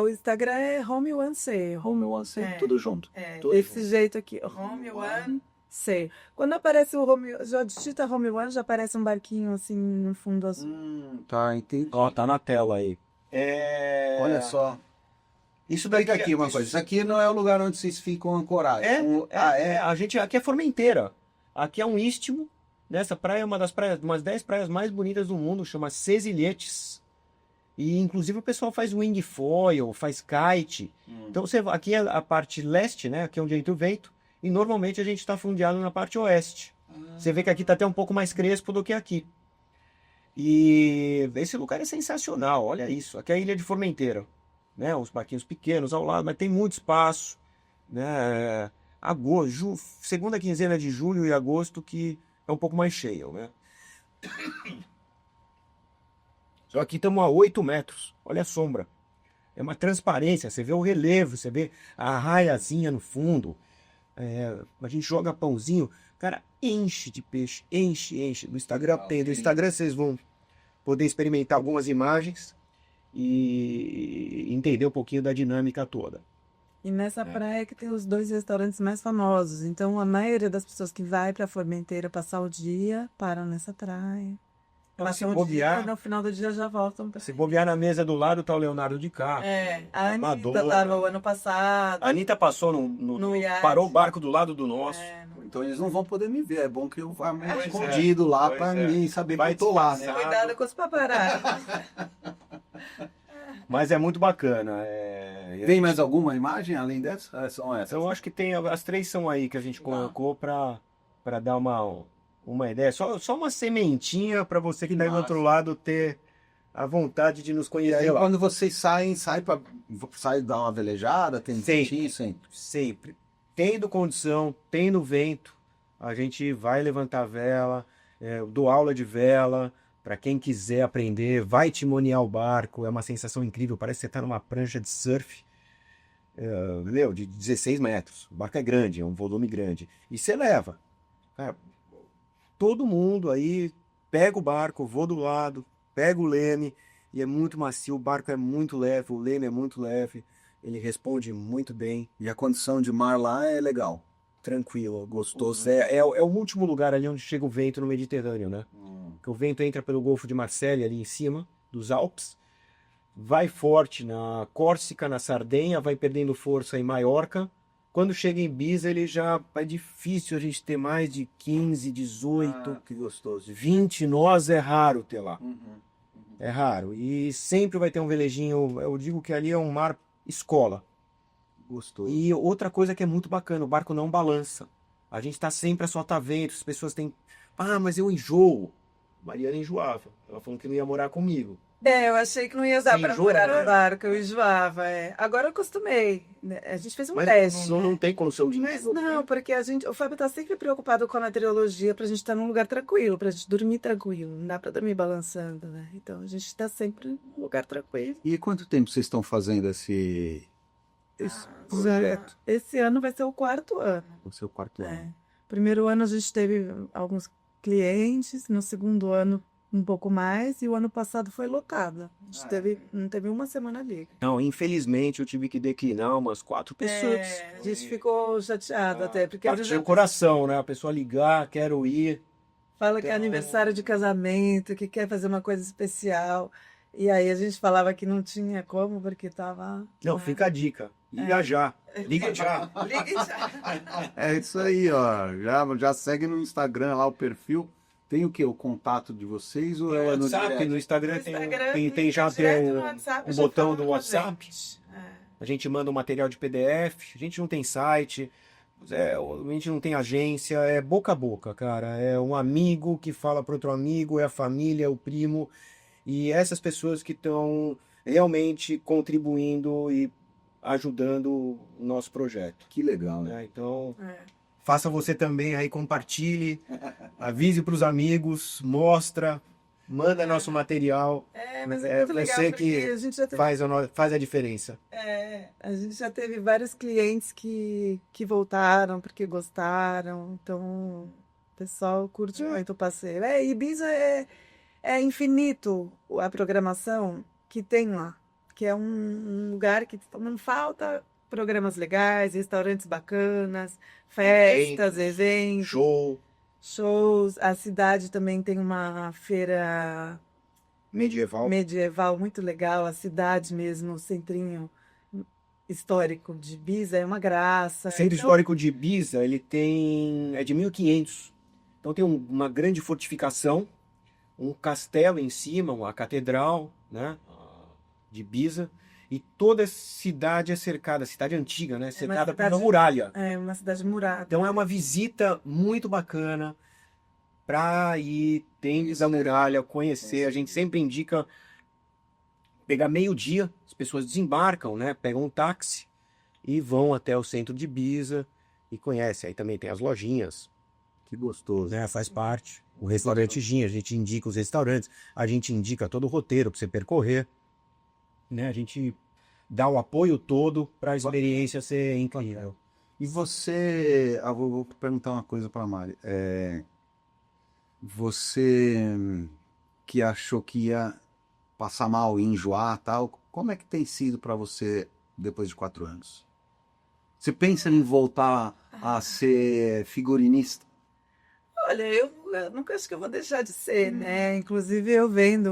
O Instagram é Home One C. Home One C, tudo junto. Tudo Desse junto. jeito aqui, Home One C. Quando aparece o Home, já digita Home One, já aparece um barquinho assim no fundo azul. Tá, entendi. Ó, tá na tela aí. Olha só. Isso daqui aqui, uma coisa. Isso aqui não é o lugar onde vocês ficam ancorados. A gente aqui é Formenteira. Aqui é um istmo. Nessa praia é umas 10 praias mais bonitas do mundo, chama Sesilhetes. E inclusive o pessoal faz wingfoil, faz kite. Então aqui é a parte leste, né? Aqui é onde entra o vento. E normalmente a gente está fundeado na parte oeste. Você vê que aqui tá até um pouco mais crespo do que aqui. E esse lugar é sensacional, olha isso. Aqui é a Ilha de Formenteira, né? Os barquinhos pequenos ao lado, mas tem muito espaço, né? Agosto, segunda quinzena de julho e agosto que é um pouco mais cheio, né? Só aqui estamos a 8 metros, olha a sombra. É uma transparência, você vê o relevo, você vê a raiazinha no fundo. A gente joga pãozinho, cara, enche de peixe, enche. No Instagram tem, no Instagram vocês vão poder experimentar algumas imagens e entender um pouquinho da dinâmica toda. E nessa praia que tem os 2 restaurantes mais famosos. Então, a maioria das pessoas que vai para Formenteira passar o dia, param nessa praia. Se Passam o bobear, dia, no final do dia já voltam pra... se bobear na mesa do lado tá o Leonardo DiCaprio. A Anitta Madonna. estava o ano passado. A Anitta passou No iate. parou o barco do lado do nosso. Então eles não vão poder me ver. É bom que eu vá meio escondido lá Pois pra é. ninguém saber que Vai eu tô lá, né? disfarçar. Cuidado com os paparazzi. Mas é muito bacana. Tem mais alguma imagem além dessa? São essas. Eu acho que tem, as 3 são aí que a gente colocou para dar uma ideia. Só uma sementinha para você que está aí do outro lado ter a vontade de nos E conhecer aí, lá. quando vocês sai dar uma velejada, tem Sempre. sempre. Sempre. Tendo condição, tendo vento, a gente vai levantar a vela, eu dou aula de vela, para quem quiser aprender, vai timonear o barco, é uma sensação incrível, parece que você está numa prancha de surf, de 16 metros. O barco é grande, é um volume grande. E você leva. Cara, todo mundo aí pega o barco, voa do lado, pega o leme, e é muito macio, o barco é muito leve, o leme é muito leve, ele responde muito bem. E a condição de mar lá é legal. Tranquilo, gostoso. É o último lugar ali onde chega o vento no Mediterrâneo, né? Que o vento entra pelo Golfo de Marselha, ali em cima, dos Alpes, vai forte na Córcega, na Sardenha, vai perdendo força em Maiorca. Quando chega em Ibiza, ele já é difícil a gente ter mais de 15, 18, Que gostoso. 20 nós é raro ter lá. É raro. E sempre vai ter um velejinho, eu digo que ali é um mar escola. Gostoso. E outra coisa que é muito bacana, o barco não balança. A gente tá sempre a soltar vento, as pessoas têm... Ah, mas eu enjoo. Mariana enjoava. Ela falou que não ia morar comigo. Eu achei que não ia dar Você para enjoa, morar né? no barco, eu enjoava. Agora eu acostumei, né? A gente fez um Mas teste. não tem condição de Mas não, porque o Fábio tá sempre preocupado com a meteorologia pra gente estar num lugar tranquilo, pra gente dormir tranquilo. Não dá pra dormir balançando, né? Então a gente tá sempre num lugar tranquilo. E quanto tempo vocês estão fazendo esse projeto? Esse ano vai ser o 4º ano. O seu quarto ano. Primeiro ano a gente teve alguns clientes, no segundo ano um pouco mais, e o ano passado foi lotado. A gente não teve uma semana livre. Não, infelizmente eu tive que declinar umas 4 pessoas. A gente ficou chateado até, porque eles Partiu o coração, né? A pessoa ligar, quero ir. fala que é aniversário de casamento, que quer fazer uma coisa especial. E aí a gente falava que não tinha como, porque tava... Não, fica a dica. Liga já. Liga já. Ligue já. É isso aí, ó. Já segue no Instagram lá o perfil. Tem o quê? O contato de vocês ou é no WhatsApp, direct? no Instagram No Instagram tem já direto tem no WhatsApp, um já botão fala do com a WhatsApp. gente. A gente manda um material de PDF, a gente não tem site, a gente não tem agência, é boca a boca, cara. É um amigo que fala para outro amigo, é a família, é o primo. E essas pessoas que estão realmente contribuindo e ajudando o nosso projeto. Que legal, né? Né? Então, faça você também aí, compartilhe, avise para os amigos, manda nosso material. Mas é muito legal, você porque que a gente já teve... faz a diferença. A gente já teve vários clientes que voltaram porque gostaram, então o pessoal curte muito o passeio. Ibiza é infinito a programação que tem lá, que é um lugar que não falta programas legais, restaurantes bacanas, festas, eventos, shows. A cidade também tem uma feira medieval muito legal, a cidade mesmo, o centrinho histórico de Ibiza é uma graça. Centro histórico de Ibiza, ele é de 1500. Então tem uma grande fortificação, um castelo em cima, uma catedral, né, de Ibiza, e toda a cidade é cercada, a cidade antiga, né, cercada por uma muralha. É uma cidade murada. Então é uma visita muito bacana. para ir dentro da muralha, conhecer. A gente sempre indica pegar meio-dia, as pessoas desembarcam, né? Pegam um táxi e vão até o centro de Ibiza e conhecem. Aí também tem as lojinhas, Que gostoso. né? Faz parte. O restaurante Gin, a gente indica os restaurantes, a gente indica todo o roteiro para você percorrer, né? A gente dá o apoio todo para a experiência ser incrível. E você, vou perguntar uma coisa para Mari. Você que achou que ia passar mal e enjoar tal, como é que tem sido para você depois de 4 anos? Você pensa em voltar a ser figurinista? Olha, eu nunca acho que eu vou deixar de ser, né? Inclusive eu vendo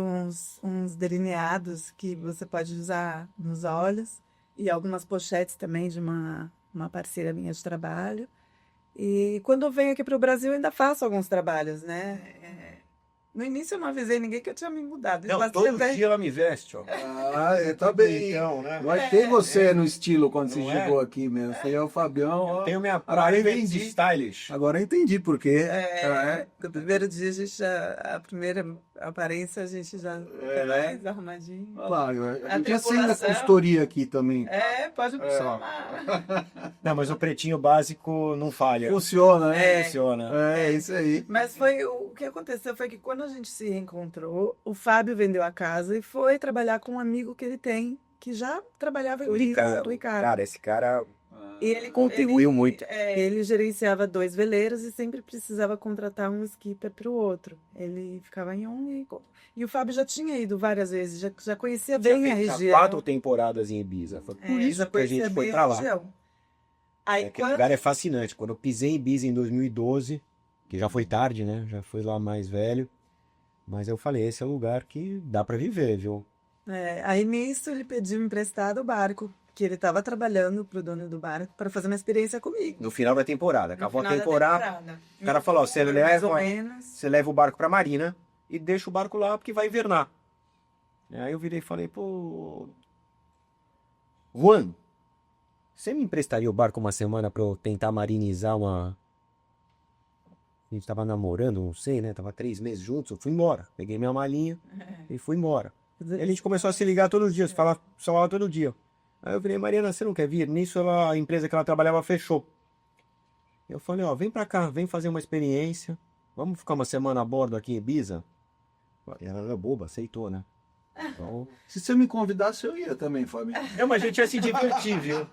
uns delineados que você pode usar nos olhos e algumas pochetes também de uma parceira minha de trabalho. E quando eu venho aqui para o Brasil, eu ainda faço alguns trabalhos, né? No início eu não avisei ninguém que eu tinha me mudado. Não, Mas todo você vê- dia ela me veste, ó. Tá bem. Então, né? Mas tem você no estilo quando você Não é? chegou aqui mesmo. Você é o Fabião. ó. Tenho minha Agora eu private entendi. stylish. Agora eu entendi por quê. No primeiro dia, a primeira aparência, a gente já tá mais arrumadinho. Olha lá, a A gente acende a tripulação. consultoria aqui também. Pode me chamar. Não, mas o pretinho básico não falha. Funciona, né? Funciona. É isso aí. Mas o que aconteceu foi que quando a gente se reencontrou, o Fábio vendeu a casa e foi trabalhar com um amigo que ele tem, que já trabalhava em Ibiza, o Ricardo. Cara, esse cara E ele contribuiu muito. ele gerenciava 2 veleiros e sempre precisava contratar um skipper para o outro. Ele ficava em um e o Fábio já tinha ido várias vezes, já conhecia bem a região. 4 temporadas em Ibiza. Foi por isso já que a conhecia gente foi bem pra a lá. região. Aí, Aquele lugar é fascinante. Quando eu pisei em Ibiza em 2012, que já foi tarde, né? Já fui lá mais velho. Mas eu falei, esse é o lugar que dá pra viver, viu? aí nisso ele pediu emprestado o barco, que ele estava trabalhando pro dono do barco para fazer uma experiência comigo. No final da temporada. No Acabou a final da temporada. temporada. O cara falou, ó, você Mais ou leva, menos. você leva o barco pra marina e deixa o barco lá porque vai invernar. Aí eu virei e falei, pô... Juan, você me emprestaria o barco uma semana pra eu tentar marinizar uma... A gente tava namorando, não sei, né? Tava 3 meses juntos, eu fui embora. Peguei minha malinha e fui embora. E a gente começou a se ligar todos os dias, falava todo dia. Aí eu virei, Mariana, você não quer vir? Nisso a empresa que ela trabalhava fechou. Eu falei, ó, vem pra cá, vem fazer uma experiência. Vamos ficar uma semana a bordo aqui em Ibiza? E ela era boba, aceitou, né? Então... Se você me convidasse, eu ia também, Fábio. Não, mas a gente ia se divertir, viu?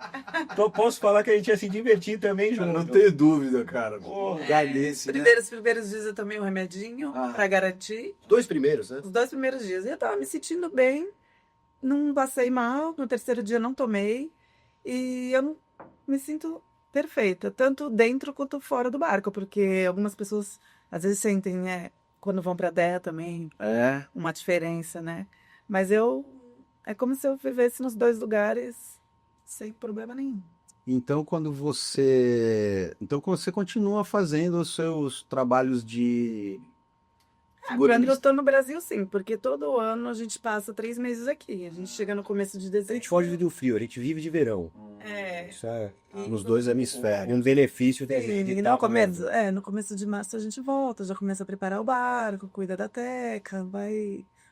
Então posso falar que a gente ia se divertir também, João. Não tenho dúvida, cara. Lugar desse, né? Os primeiros dias eu tomei um remedinho para garantir. 2 primeiros, né? Os 2 primeiros dias. E eu tava me sentindo bem. Não passei mal. No terceiro dia não tomei. E eu me sinto perfeita. Tanto dentro quanto fora do barco. Porque algumas pessoas às vezes sentem, né? Quando vão pra terra também. Uma diferença, né? Mas é como se eu vivesse nos 2 lugares sem problema nenhum. Então quando você continua fazendo os seus trabalhos de Quando eu tô no Brasil, sim, porque todo ano a gente passa 3 meses aqui. A gente chega no começo de A dezembro. gente foge do frio, a gente vive de verão. Isso é nos 2 hemisférios. um benefício da Sim, gente e tá no começo de março a gente volta, já começa a preparar o barco, cuida da teca,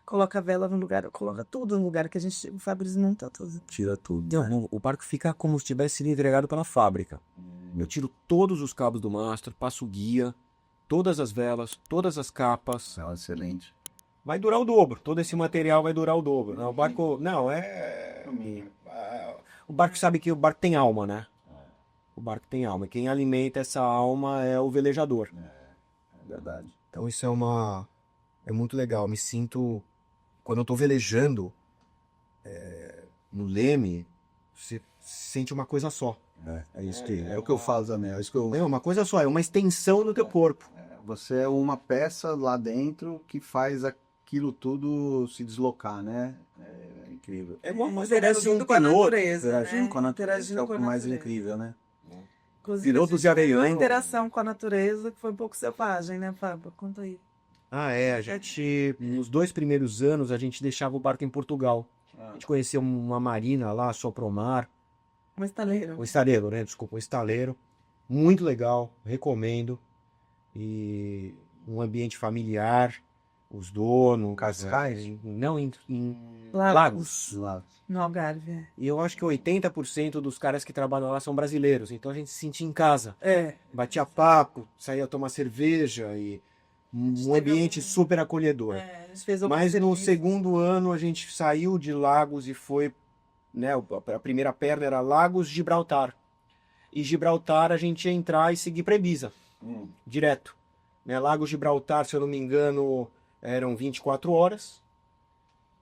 coloca a vela no lugar, coloca tudo no lugar que o Fábio desmonta tudo. Tira tudo. Não, o barco fica como se tivesse sido entregado pela fábrica. Eu tiro todos os cabos do mastro, passo guia, todas as velas, todas as capas. Excelente. Vai durar o dobro. Todo esse material vai durar o dobro. Não, o barco... Não, o barco sabe que o barco tem alma, né? O barco tem alma. E quem alimenta essa alma é o velejador. É verdade. Então isso é muito legal. Eu me sinto... Quando eu tô velejando no leme, você sente uma coisa só. É isso que é o que eu falo também. É isso que É uma coisa só, é uma extensão do teu corpo. Você é uma peça lá dentro que faz aquilo tudo se deslocar, né? É incrível. É igual Interagindo com a natureza. Interagindo com a natureza, Interagindo é com a o mais natureza. incrível, né? Inclusive, Pilotos a gente de areião. teve uma interação com a natureza que foi um pouco selvagem, né, Fábio? Conta aí. A gente, nos 2 primeiros anos, a gente deixava o barco em Portugal. A gente conheceu uma marina lá, Sopromar, Um estaleiro. um estaleiro, né? Desculpa, um estaleiro. Muito legal, recomendo. E um ambiente familiar, os donos. Cascais? Não, em Lagos. Lagos. No Algarve. É. E eu acho que 80% dos caras que trabalham lá são brasileiros, então a gente se sentia em casa. É. Batia papo, saía tomar cerveja e um ambiente super acolhedor. A gente fez Mas no serviço. segundo ano a gente saiu de Lagos e foi, né, a primeira perna era Lagos, Gibraltar. E Gibraltar a gente ia entrar e seguir para Ibiza, direto. Né, Lagos, Gibraltar, se eu não me engano, eram 24 horas.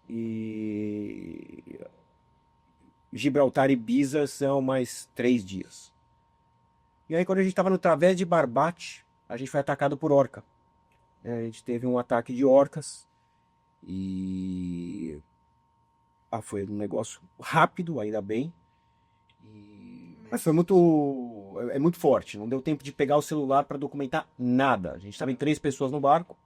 E Gibraltar e Ibiza são mais 3 dias. E aí quando a gente estava no Través de Barbate, a gente foi atacado por orca. A gente teve um ataque de orcas e foi um negócio rápido, ainda bem. Mas foi muito forte. Não deu tempo de pegar o celular para documentar nada. A gente estava em 3 pessoas no barco.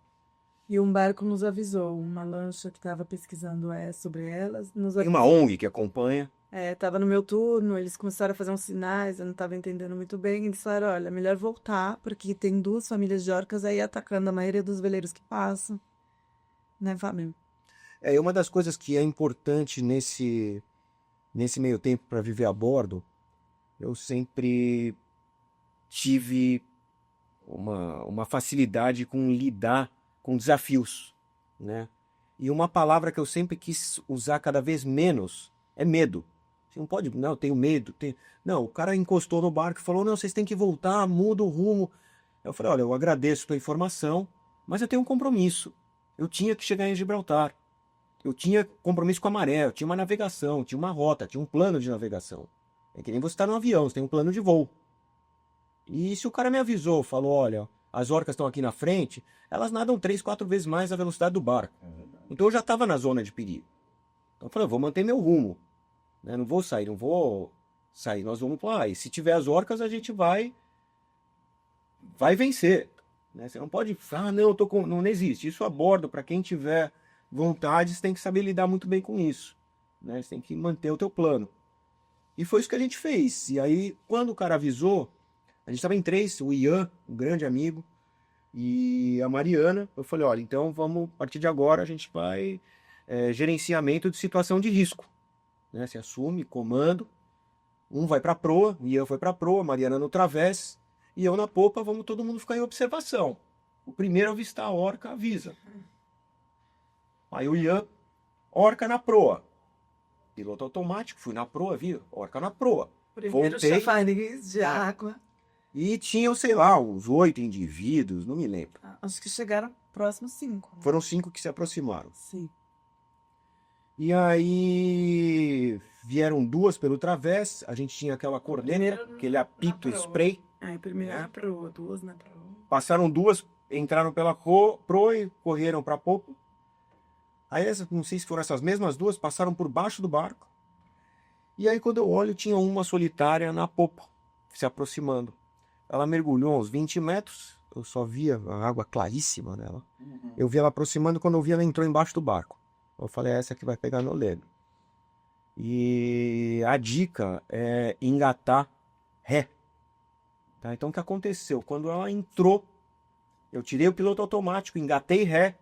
E um barco nos avisou, uma lancha que estava pesquisando sobre elas, nos Tem avisou. uma ONG que acompanha. Tava no meu turno, eles começaram a fazer uns sinais, eu não estava entendendo muito bem. Eles falaram, olha, melhor voltar, porque tem 2 famílias de orcas aí atacando a maioria dos veleiros que passam. Né, Fábio? É uma das coisas que é importante nesse meio tempo para viver a bordo. Eu sempre tive uma facilidade com lidar com desafios, né? E uma palavra que eu sempre quis usar cada vez menos é medo. Você não pode, não, eu tenho medo. Não, o cara encostou no barco e falou, não, vocês têm que voltar, muda o rumo. Eu falei, olha, eu agradeço a tua informação, mas eu tenho um compromisso. Eu tinha que chegar em Gibraltar. Eu tinha compromisso com a maré, eu tinha uma navegação, tinha uma rota, tinha um plano de navegação. É que nem você está no avião, você tem um plano de voo. E se o cara me avisou, falou, olha, as orcas estão aqui na frente, elas nadam 3, 4 vezes mais a velocidade do barco. Então eu já estava na zona de perigo. Então eu falei, eu vou manter meu rumo. Né? Não vou sair. Nós vamos lá. E se tiver as orcas, a gente vai vencer. Né? Você não pode falar, não, não existe. Isso a bordo, para quem tiver vontade, você tem que saber lidar muito bem com isso. Né? Você tem que manter o teu plano. E foi isso que a gente fez. E aí, quando o cara avisou, a gente estava em 3, o Ian, um grande amigo, e a Mariana. Eu falei, olha, então vamos, a partir de agora, a gente vai gerenciamento de situação de risco. Né? Você assume, comando, um vai para a proa, o Ian foi para a proa, a Mariana no través, e eu na popa, vamos todo mundo ficar em observação. O primeiro a avistar a orca avisa. Aí o Ian, orca na proa. Piloto automático, fui na proa, vi, orca na proa. Primeiro Voltei. chafariz de água. E tinham, sei lá, uns 8 indivíduos, não me lembro. Acho que chegaram próximos 5. Né? Foram 5 que se aproximaram. Sim. E aí vieram 2 pelo través, a gente tinha aquela corneta, aquele apito spray. Aí primeiro na proa, 2 na proa. Passaram 2, entraram pela proa e correram para a popa. Aí, não sei se foram essas mesmas 2, passaram por baixo do barco. E aí, quando eu olho, tinha uma solitária na popa, se aproximando. Ela mergulhou uns 20 metros, eu só via a água claríssima nela. Eu vi ela aproximando, quando eu vi, ela entrou embaixo do barco. Eu falei, essa que vai pegar no leme. E a dica é engatar ré. Tá? Então, o que aconteceu? Quando ela entrou, eu tirei o piloto automático, engatei ré,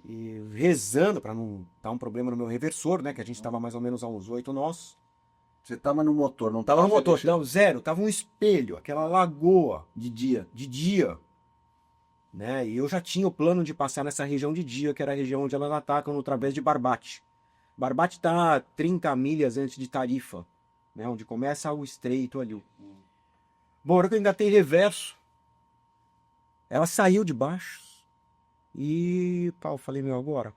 e rezando para não dar um problema no meu reversor, né? Que a gente estava mais ou menos a uns 8 nós. Você estava no motor, não Tava estava no motor, não, zero. Tava um espelho, aquela lagoa de dia. de dia. Né? E eu já tinha o plano de passar nessa região de dia, que era a região onde elas atacam no Través de Barbate. Barbate está a 30 milhas antes de Tarifa, né? Onde começa o estreito ali. Bom, a hora que eu engatei reverso, ela saiu de baixo. E eu falei, meu, agora,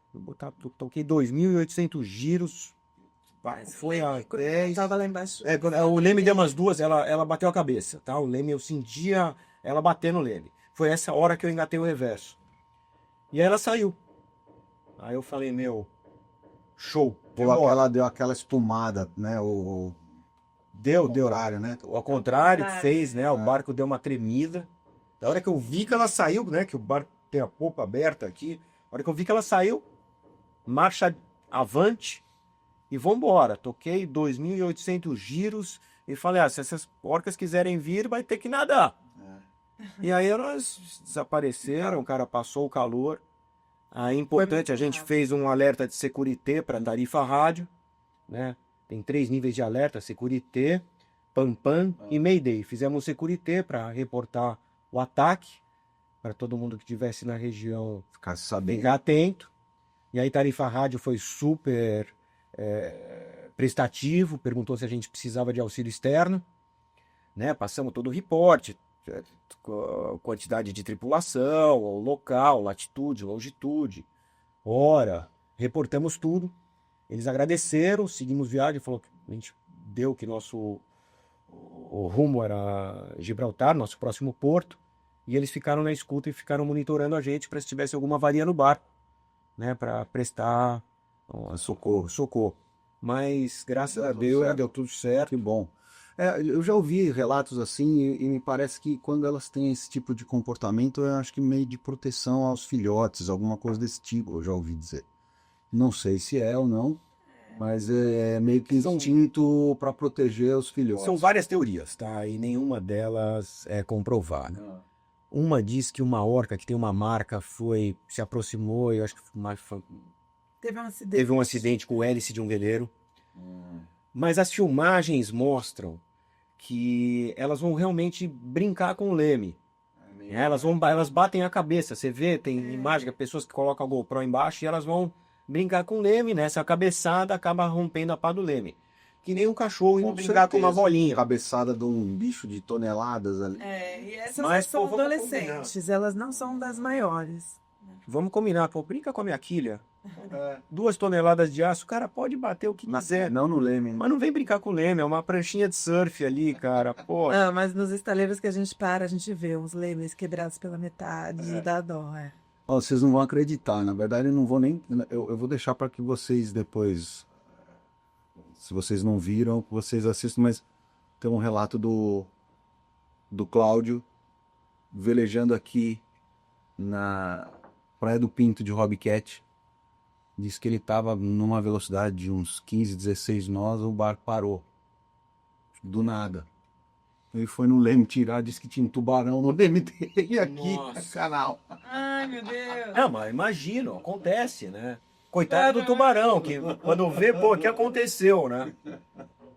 toquei 2.800 giros, foi a 10. Tava lá embaixo. O leme deu umas 2, ela bateu a cabeça, tá? O leme, eu sentia ela bater no leme. Foi essa hora que eu engatei o reverso. E aí ela saiu. Aí eu falei, meu, show. Deu aquela espumada, né? Deu horário, né? Ao contrário, fez, né? O barco deu uma tremida. Da hora que eu vi que ela saiu, né? Que o barco tem a popa aberta aqui. A hora que eu vi que ela saiu, marcha avante e vambora. Toquei 2.800 giros e falei, se essas orcas quiserem vir, vai ter que nadar. E aí elas desapareceram, o cara passou o calor. Aí importante, a gente fez um alerta de Securité para Tarifa Rádio, né? Tem 3 níveis de alerta, Securité, Pam-Pam e Mayday. Fizemos Securité para reportar o ataque, para todo mundo que estivesse na região Ficar sabendo. ficar atento. E aí Tarifa Rádio foi super prestativo, perguntou se a gente precisava de auxílio externo, né? Passamos todo o reporte, quantidade de tripulação, o local, latitude, longitude, hora, reportamos tudo. Eles agradeceram, seguimos viagem, falou que a gente deu que o rumo era Gibraltar, nosso próximo porto, e eles ficaram na escuta e ficaram monitorando a gente para se tivesse alguma avaria no barco, né, para prestar socorro. Mas graças a Deus deu tudo certo. Que bom. Eu já ouvi relatos assim e me parece que quando elas têm esse tipo de comportamento, eu acho que meio de proteção aos filhotes, alguma coisa desse tipo, eu já ouvi dizer. Não sei se é ou não, mas é meio que instinto para proteger os filhotes. São várias teorias, tá? E nenhuma delas é comprovada. Uma diz que uma orca que tem uma marca se aproximou, eu acho que teve um acidente com o hélice de um veleiro. Mas as filmagens mostram que elas vão realmente brincar com o leme. Elas batem a cabeça. Você vê, tem imagem de pessoas que colocam a GoPro embaixo e elas vão brincar com o leme, né? Essa cabeçada acaba rompendo a pá do leme. Que nem um cachorro indo brincar com uma bolinha. Cabeçada de um bicho de toneladas ali. E essas são adolescentes, elas não são das maiores. Vamos combinar, pô, brinca com a minha quilha. 2 toneladas de aço, o cara pode bater o que quiser. Não no leme. Mas não vem brincar com o leme, é uma pranchinha de surf ali, cara. Pô. Não, mas nos estaleiros que a gente vê uns lemes quebrados pela metade, dá dó, Vocês não vão acreditar, na verdade eu não vou nem... Eu vou deixar para que vocês depois, se vocês não viram, vocês assistam, mas tem um relato do Cláudio velejando aqui na Praia do Pinto de Hobbycat. Diz que ele estava numa velocidade de uns 15, 16 nós, o barco parou. Do nada. Ele foi no leme tirar, disse que tinha um tubarão no leme dele aqui no canal. Ai, meu Deus. Não, mas imagina, acontece, né? Coitado do tubarão, que quando vê, pô, o que aconteceu, né?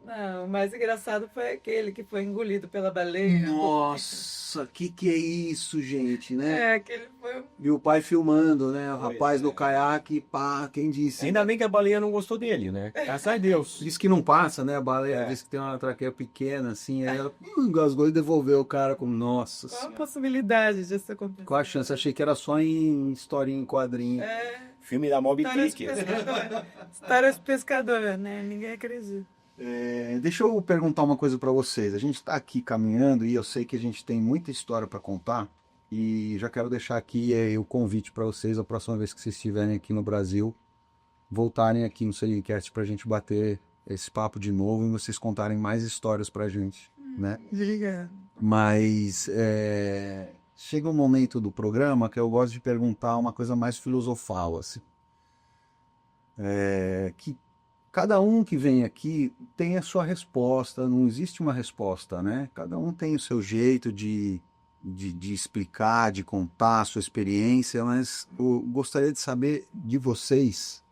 Não, o mais engraçado foi aquele que foi engolido pela baleia. Nossa, que é isso, gente, né? Aquele foi... E o pai filmando, né? O rapaz no caiaque, pá, quem disse? Ainda bem que a baleia não gostou dele, né? Graças a Deus. Diz que não passa, né? A baleia diz que tem uma traqueia pequena, assim, aí ela engasgou e devolveu o cara como, nossa Qual a senhora. possibilidade disso acontecer? Qual a chance? Achei que era só em historinha, em quadrinho. Filme da Moby Dick. Histórias de pescador, né? Ninguém acredita. Deixa eu perguntar uma coisa para vocês. A gente está aqui caminhando e eu sei que a gente tem muita história para contar e já quero deixar aqui o convite para vocês, a próxima vez que vocês estiverem aqui no Brasil, voltarem aqui no Serincast para a gente bater esse papo de novo e vocês contarem mais histórias para a gente, né? Obrigada. Mas chega um momento do programa que eu gosto de perguntar uma coisa mais filosofal, assim. Que cada um que vem aqui tem a sua resposta, não existe uma resposta, né? Cada um tem o seu jeito de explicar, de contar a sua experiência, mas eu gostaria de saber de vocês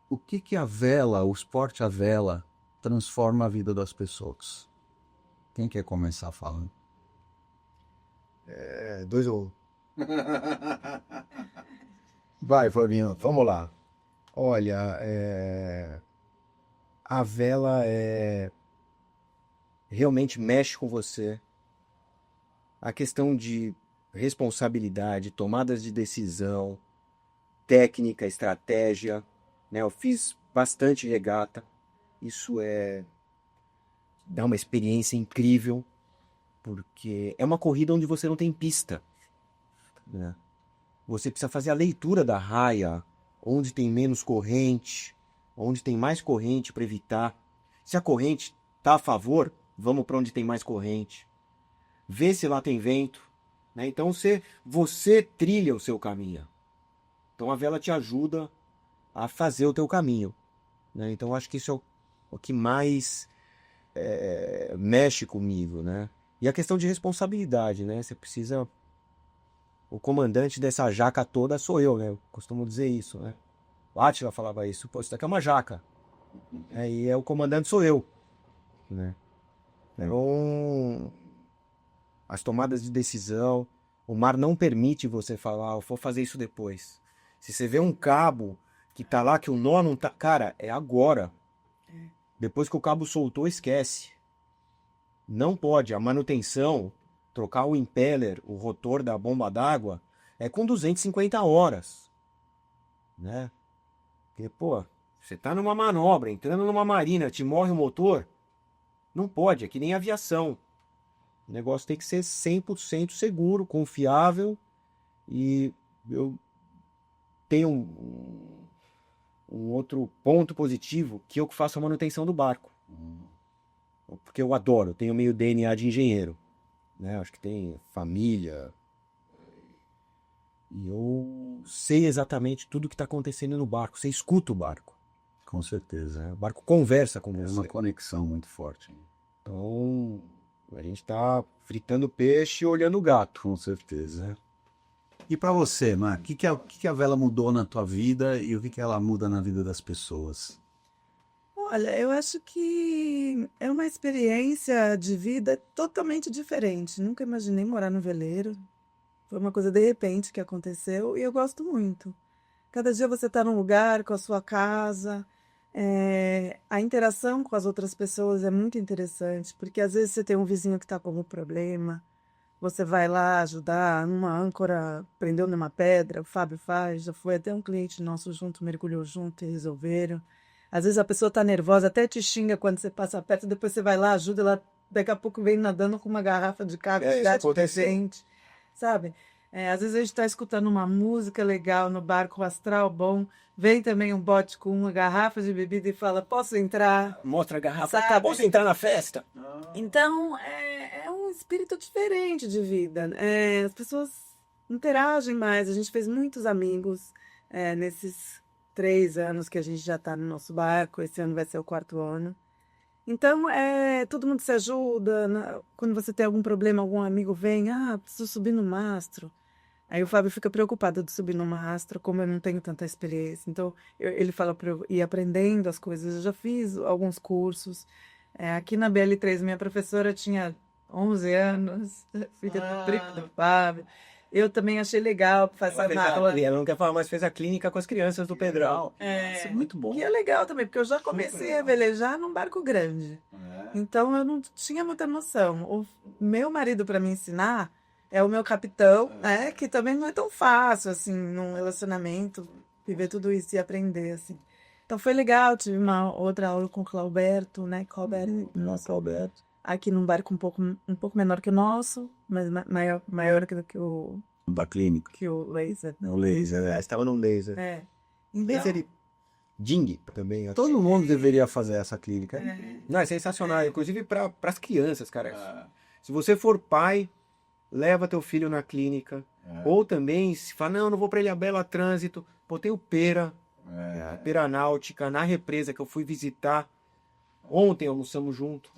o que a vela, o esporte à vela, transforma a vida das pessoas. Quem quer começar falando? 2 ou 1. Vai, Fabinho. Vamos lá. Olha, a vela realmente mexe com você. A questão de responsabilidade, tomadas de decisão, técnica, estratégia, né? Eu fiz bastante regata. Isso dá uma experiência incrível, porque é uma corrida onde você não tem pista, né? Você precisa fazer a leitura da raia, onde tem menos corrente, onde tem mais corrente para evitar. Se a corrente está a favor, vamos para onde tem mais corrente. Vê se lá tem vento, né? Então você trilha o seu caminho. Então a vela te ajuda a fazer o teu caminho, né? Então acho que isso é o que mais mexe comigo, né? E a questão de responsabilidade, né? Você precisa... O comandante dessa jaca toda sou eu, né? Eu costumo dizer isso, né? O Átila falava isso. Pô, isso daqui é uma jaca. E o comandante sou eu, né? Então, as tomadas de decisão, o mar não permite você falar, eu vou fazer isso depois. Se você vê um cabo que tá lá, que o nó não tá... Cara, é agora. Depois que o cabo soltou, esquece. Não pode. A manutenção, trocar o impeller, o rotor da bomba d'água, é com 250 horas. Né? Porque, pô, você tá numa manobra, entrando numa marina, te morre o motor, não pode, é que nem aviação. O negócio tem que ser 100% seguro, confiável, e eu tenho um outro ponto positivo, que eu que faço a manutenção do barco. Porque eu adoro, eu tenho meio DNA de engenheiro, né? Acho que tem família, e eu sei exatamente tudo que está acontecendo no barco, você escuta o barco. Com certeza. Né? O barco conversa com É você. uma conexão muito forte. Então, a gente tá fritando peixe e olhando o gato. Com certeza. E para você, Mar, o que a vela mudou na tua vida e o que ela muda na vida das pessoas? Olha, eu acho que é uma experiência de vida totalmente diferente. Nunca imaginei morar no veleiro. Foi uma coisa de repente que aconteceu e eu gosto muito. Cada dia você está num lugar com a sua casa. A interação com as outras pessoas é muito interessante, porque às vezes você tem um vizinho que está com algum problema, você vai lá ajudar, numa âncora prendeu numa pedra, o Fábio faz, já foi até um cliente nosso junto, mergulhou junto e resolveram. Às vezes a pessoa está nervosa, até te xinga quando você passa perto, depois você vai lá, ajuda, ela daqui a pouco vem nadando com uma garrafa de café, Isso dá de aconteceu. presente, sabe? Às vezes a gente está escutando uma música legal no barco, o astral bom, vem também um bote com uma garrafa de bebida e fala, posso entrar? Mostra a garrafa. Sabe? Acabou de entrar na festa. Então, é um espírito diferente de vida. As pessoas interagem mais. A gente fez muitos amigos nesses 3 anos que a gente já está no nosso barco. Esse ano vai ser o 4º ano. Então, todo mundo se ajuda. Quando você tem algum problema, algum amigo vem, preciso subir no mastro. Aí o Fábio fica preocupado de subir no mastro, como eu não tenho tanta experiência. Então, ele fala para eu ir aprendendo as coisas. Eu já fiz alguns cursos. Aqui na BL3, minha professora tinha 11 anos, filha do primo do Fábio. Eu também achei legal fazer na aula. Ela não quer falar, mas fez a clínica com as crianças do Pedral. Isso é muito bom. Que é legal também, porque eu já comecei a velejar num barco grande. Então eu não tinha muita noção. O meu marido, para me ensinar, é o meu capitão, que também não é tão fácil, assim, num relacionamento, viver tudo isso e aprender, assim. Então foi legal, tive uma outra aula com o Clauberto, né? Nosso Alberto. Aqui num barco um pouco menor que o nosso, mas maior que o Da clínica. laser. O laser, Estava num laser. Então, Laser e Ding também. Ó. Todo mundo deveria fazer essa clínica. Não, é sensacional. Inclusive para as crianças, cara. Se você for pai, leva teu filho na clínica. Ou também, se fala, não vou para Ilhabela Trânsito. Pô, tem o Pera, a Pera Náutica, na represa que eu fui visitar. Ontem almoçamos junto.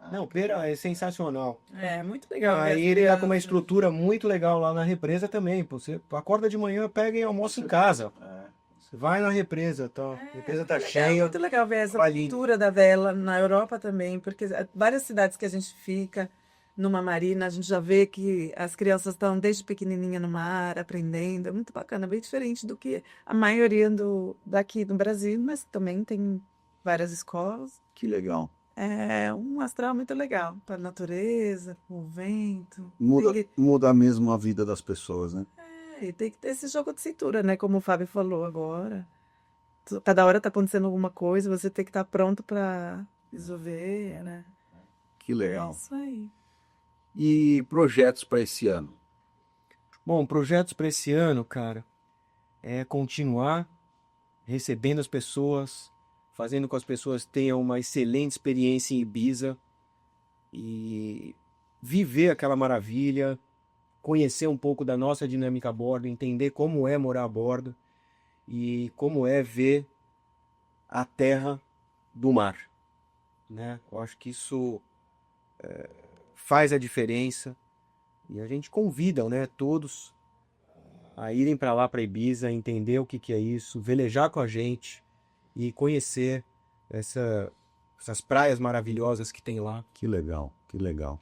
Não, o Pera é sensacional. muito legal. Aí ele tá com uma estrutura muito legal lá na represa também. Pô. Você acorda de manhã, pega e almoça em casa. Você vai na represa, tá? A represa tá É cheia. muito legal ver essa ali. cultura da vela na Europa também, porque várias cidades que a gente fica numa marina, a gente já vê que as crianças estão desde pequenininha no mar, aprendendo. É muito bacana, bem diferente do que a maioria daqui do Brasil, mas também tem várias escolas. Que legal. É um astral muito legal para a natureza, com o vento. Muda mesmo a vida das pessoas, né? E tem que ter esse jogo de cintura, né? Como o Fábio falou agora. Cada hora tá acontecendo alguma coisa, você tem que estar pronto para resolver, né? Que legal. É isso aí. E projetos para esse ano? Bom, projetos para esse ano, cara, é continuar recebendo as pessoas, fazendo com que as pessoas tenham uma excelente experiência em Ibiza e viver aquela maravilha, conhecer um pouco da nossa dinâmica a bordo, entender como é morar a bordo e como é ver a terra do mar. né? Eu acho que isso faz a diferença. E a gente convida, né, todos a irem para lá, para Ibiza, entender o que é isso, velejar com a gente e conhecer essas praias maravilhosas que tem lá. Que legal, que legal.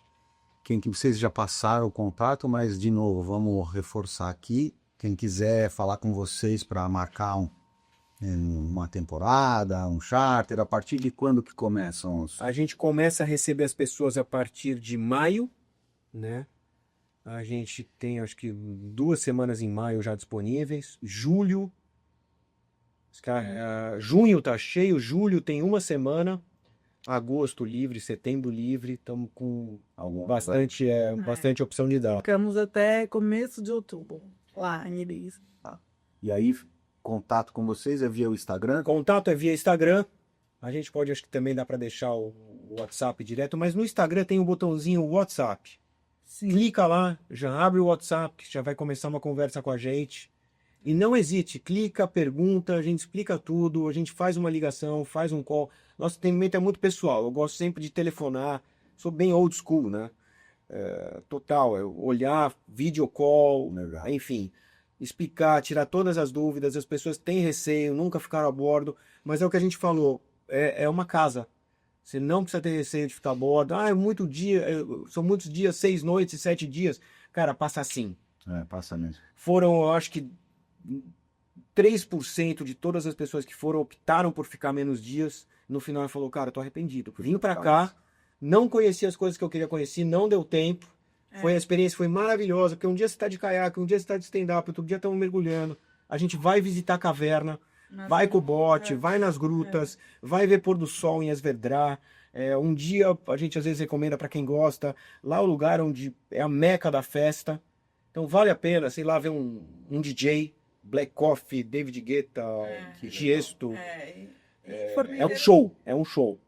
Que vocês já passaram o contato, mas de novo, vamos reforçar aqui. Quem quiser falar com vocês para marcar uma temporada, um charter, a partir de quando que começam os... A gente começa a receber as pessoas a partir de maio, né? A gente tem, acho que 2 semanas em maio já disponíveis. Julho, junho tá cheio, julho tem 1 semana. Agosto livre, setembro livre. Estamos com bastante opção de data. Ficamos até começo de outubro, lá em Ibiza. E aí, contato com vocês é via o Instagram? Contato é via Instagram. A gente pode, acho que também dá para deixar o WhatsApp direto, mas no Instagram tem o botãozinho WhatsApp. Sim. Clica lá, já abre o WhatsApp, que já vai começar uma conversa com a gente. E não hesite, clica, pergunta, a gente explica tudo, a gente faz uma ligação, faz um call. Nosso atendimento é muito pessoal, eu gosto sempre de telefonar, sou bem old school, né? Total, olhar, video call, enfim, explicar, tirar todas as dúvidas. As pessoas têm receio, nunca ficaram a bordo, mas é o que a gente falou, é uma casa. Você não precisa ter receio de ficar a bordo. São muitos dias, 6 noites e 7 dias. Cara, passa assim. Passa mesmo. Foram, eu acho que 3% de todas as pessoas que optaram por ficar menos dias. No final, falou, cara, eu tô arrependido. Vim pra cá, não conheci as coisas que eu queria conhecer, não deu tempo. A experiência foi maravilhosa, porque um dia você tá de caiaque, um dia você tá de stand-up, outro dia estamos mergulhando. A gente vai visitar a caverna, vai com o bote, vai nas grutas, vai ver pôr do sol em Esvedra. Um dia a gente às vezes recomenda para quem gosta, lá é o lugar onde é a meca da festa. Então vale a pena, sei lá, ver um DJ, Black Coffee, David Guetta, Tiesto. É um show.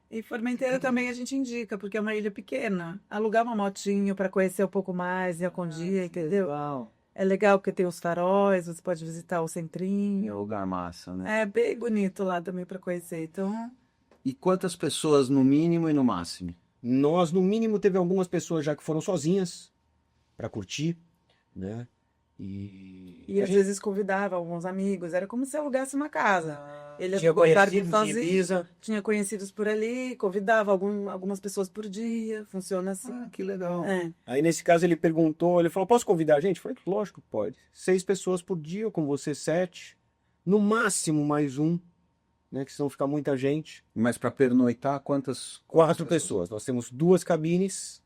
E Formenteira também a gente indica, porque é uma ilha pequena. Alugar uma motinho para conhecer um pouco mais, ir com dia, entendeu? Legal. É legal porque tem os faróis, você pode visitar o centrinho. É um lugar massa, né? É bem bonito lá também para conhecer. Então, E quantas pessoas no mínimo e no máximo? Nós, no mínimo, teve algumas pessoas já que foram sozinhas para curtir, né? E às vezes convidava alguns amigos, era como se alugasse uma casa. Ele Tinha conhecidos em sozinho, Ibiza. tinha conhecidos por ali, convidava algumas pessoas por dia, funciona assim. Que legal. Aí nesse caso ele perguntou, ele falou, posso convidar a gente? Eu falei, lógico que pode. 6 pessoas por dia, com você 7. No máximo mais um, né? Que senão fica muita gente. Mas para pernoitar, quantas? 4 pessoas. Nós temos 2 cabines.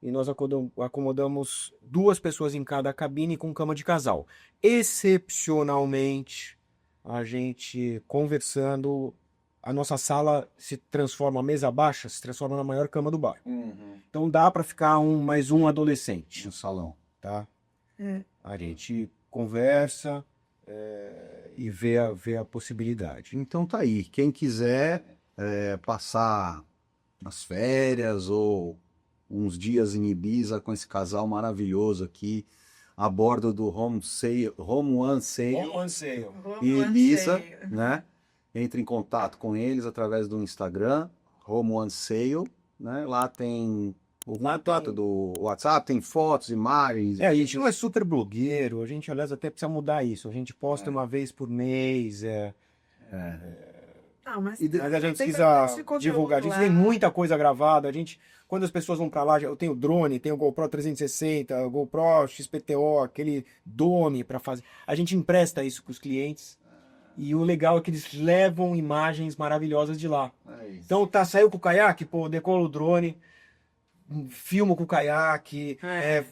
E nós acomodamos 2 pessoas em cada cabine com cama de casal. Excepcionalmente, a gente conversando, a nossa sala se transforma, a mesa baixa se transforma na maior cama do bairro. Então dá para ficar mais um adolescente No salão. tá? A gente conversa e vê a possibilidade. Então tá aí. Quem quiser passar nas férias ou uns dias em Ibiza com esse casal maravilhoso aqui, a bordo do Home One Sail e Ibiza, né? Entre em contato com eles através do Instagram, Home One Sail, né? Lá tem o contato do WhatsApp, tem fotos, imagens. A gente não é super blogueiro, a gente, aliás, até precisa mudar isso. A gente posta uma vez por mês. Não, mas Mas a gente precisa divulgar. A gente tem muita coisa gravada. Quando as pessoas vão pra lá, eu tenho drone, tenho o GoPro 360, o GoPro XPTO, aquele Dome para fazer. A gente empresta isso pros clientes. E o legal é que eles levam imagens maravilhosas de lá. Então saiu com o caiaque, decola o drone, filmo com o caiaque,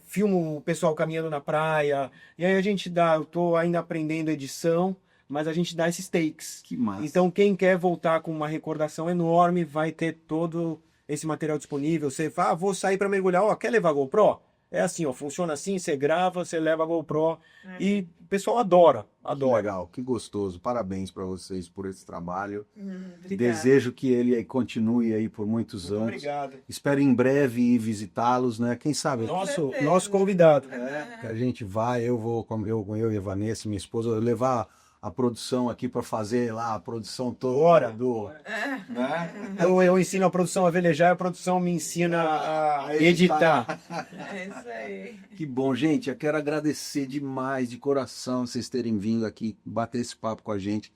filmo o pessoal caminhando na praia. E aí eu tô ainda aprendendo edição, mas a gente dá esses takes. Que massa. Então quem quer voltar com uma recordação enorme vai ter todo esse material disponível. Você fala, vou sair para mergulhar, quer levar GoPro? É assim, funciona assim, você grava, você leva a GoPro e o pessoal adora. Que legal, que gostoso. Parabéns para vocês por esse trabalho. Obrigada. Desejo que ele continue aí por muitos anos. Obrigado. Espero em breve ir visitá-los, né? Quem sabe? Nosso convidado. Que a gente vai, eu e a Vanessa, minha esposa, levar a produção aqui para fazer lá a produção toda Bora. né? Eu ensino a produção a velejar e a produção me ensina a editar. É isso aí. Que bom, gente. Eu quero agradecer demais, de coração, vocês terem vindo aqui bater esse papo com a gente.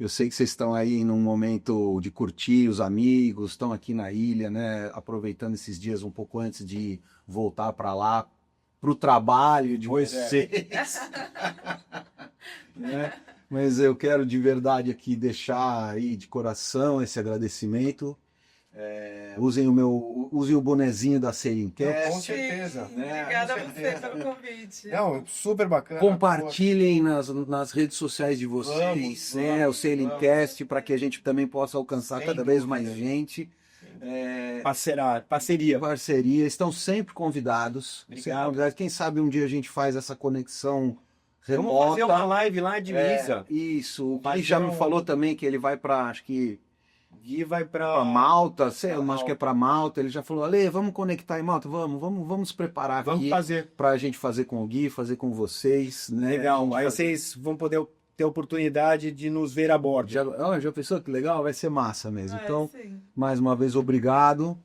Eu sei que vocês estão aí num momento de curtir os amigos, estão aqui na ilha, né? Aproveitando esses dias um pouco antes de voltar para lá, para o trabalho de vocês. Né? Mas eu quero de verdade aqui deixar aí de coração esse agradecimento. Usem o bonezinho da Serincast. Com certeza. Obrigada a você pelo convite. Não, super bacana. Compartilhem nas redes sociais de vocês, Vamos, o Serincast, para que a gente também possa alcançar Sem cada vez dúvida. mais gente. Parceria. Parceria, estão sempre convidados. Obrigado. Quem sabe um dia a gente faz essa conexão Vamos remota. fazer uma live lá de missa. Isso. Fazer Ele já me um- falou também que ele vai para, acho que Gui vai pra... para Malta, sei, pra eu acho que é para Malta. Ele já falou, Ale, vamos conectar em Malta, vamos nos preparar Vamos aqui fazer. para a gente fazer com o Gui, fazer com vocês, né? Legal. Aí vocês vão poder ter a oportunidade de nos ver a bordo. Já pensou que legal? Vai ser massa mesmo. Então, Sim. mais uma vez, obrigado.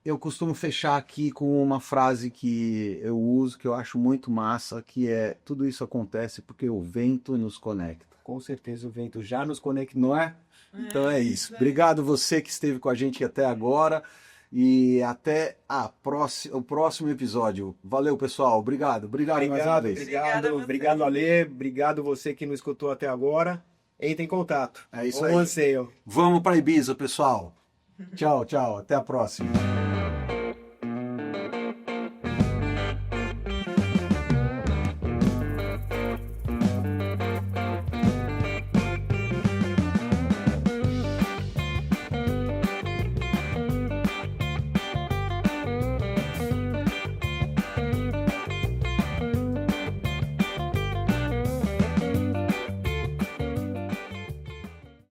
Eu costumo fechar aqui com uma frase que eu uso, que eu acho muito massa, que é: tudo isso acontece porque o vento nos conecta. Com certeza o vento já nos conectou. Não é? Então é isso. Obrigado você que esteve com a gente até agora e até o próximo episódio. Valeu, pessoal. Obrigado mais uma vez. Obrigada a você. Obrigado, Ale. Obrigado você que nos escutou até agora. Entre em contato. É isso Bom aí. anseio. Vamos para Ibiza, pessoal. Tchau, tchau. Até a próxima.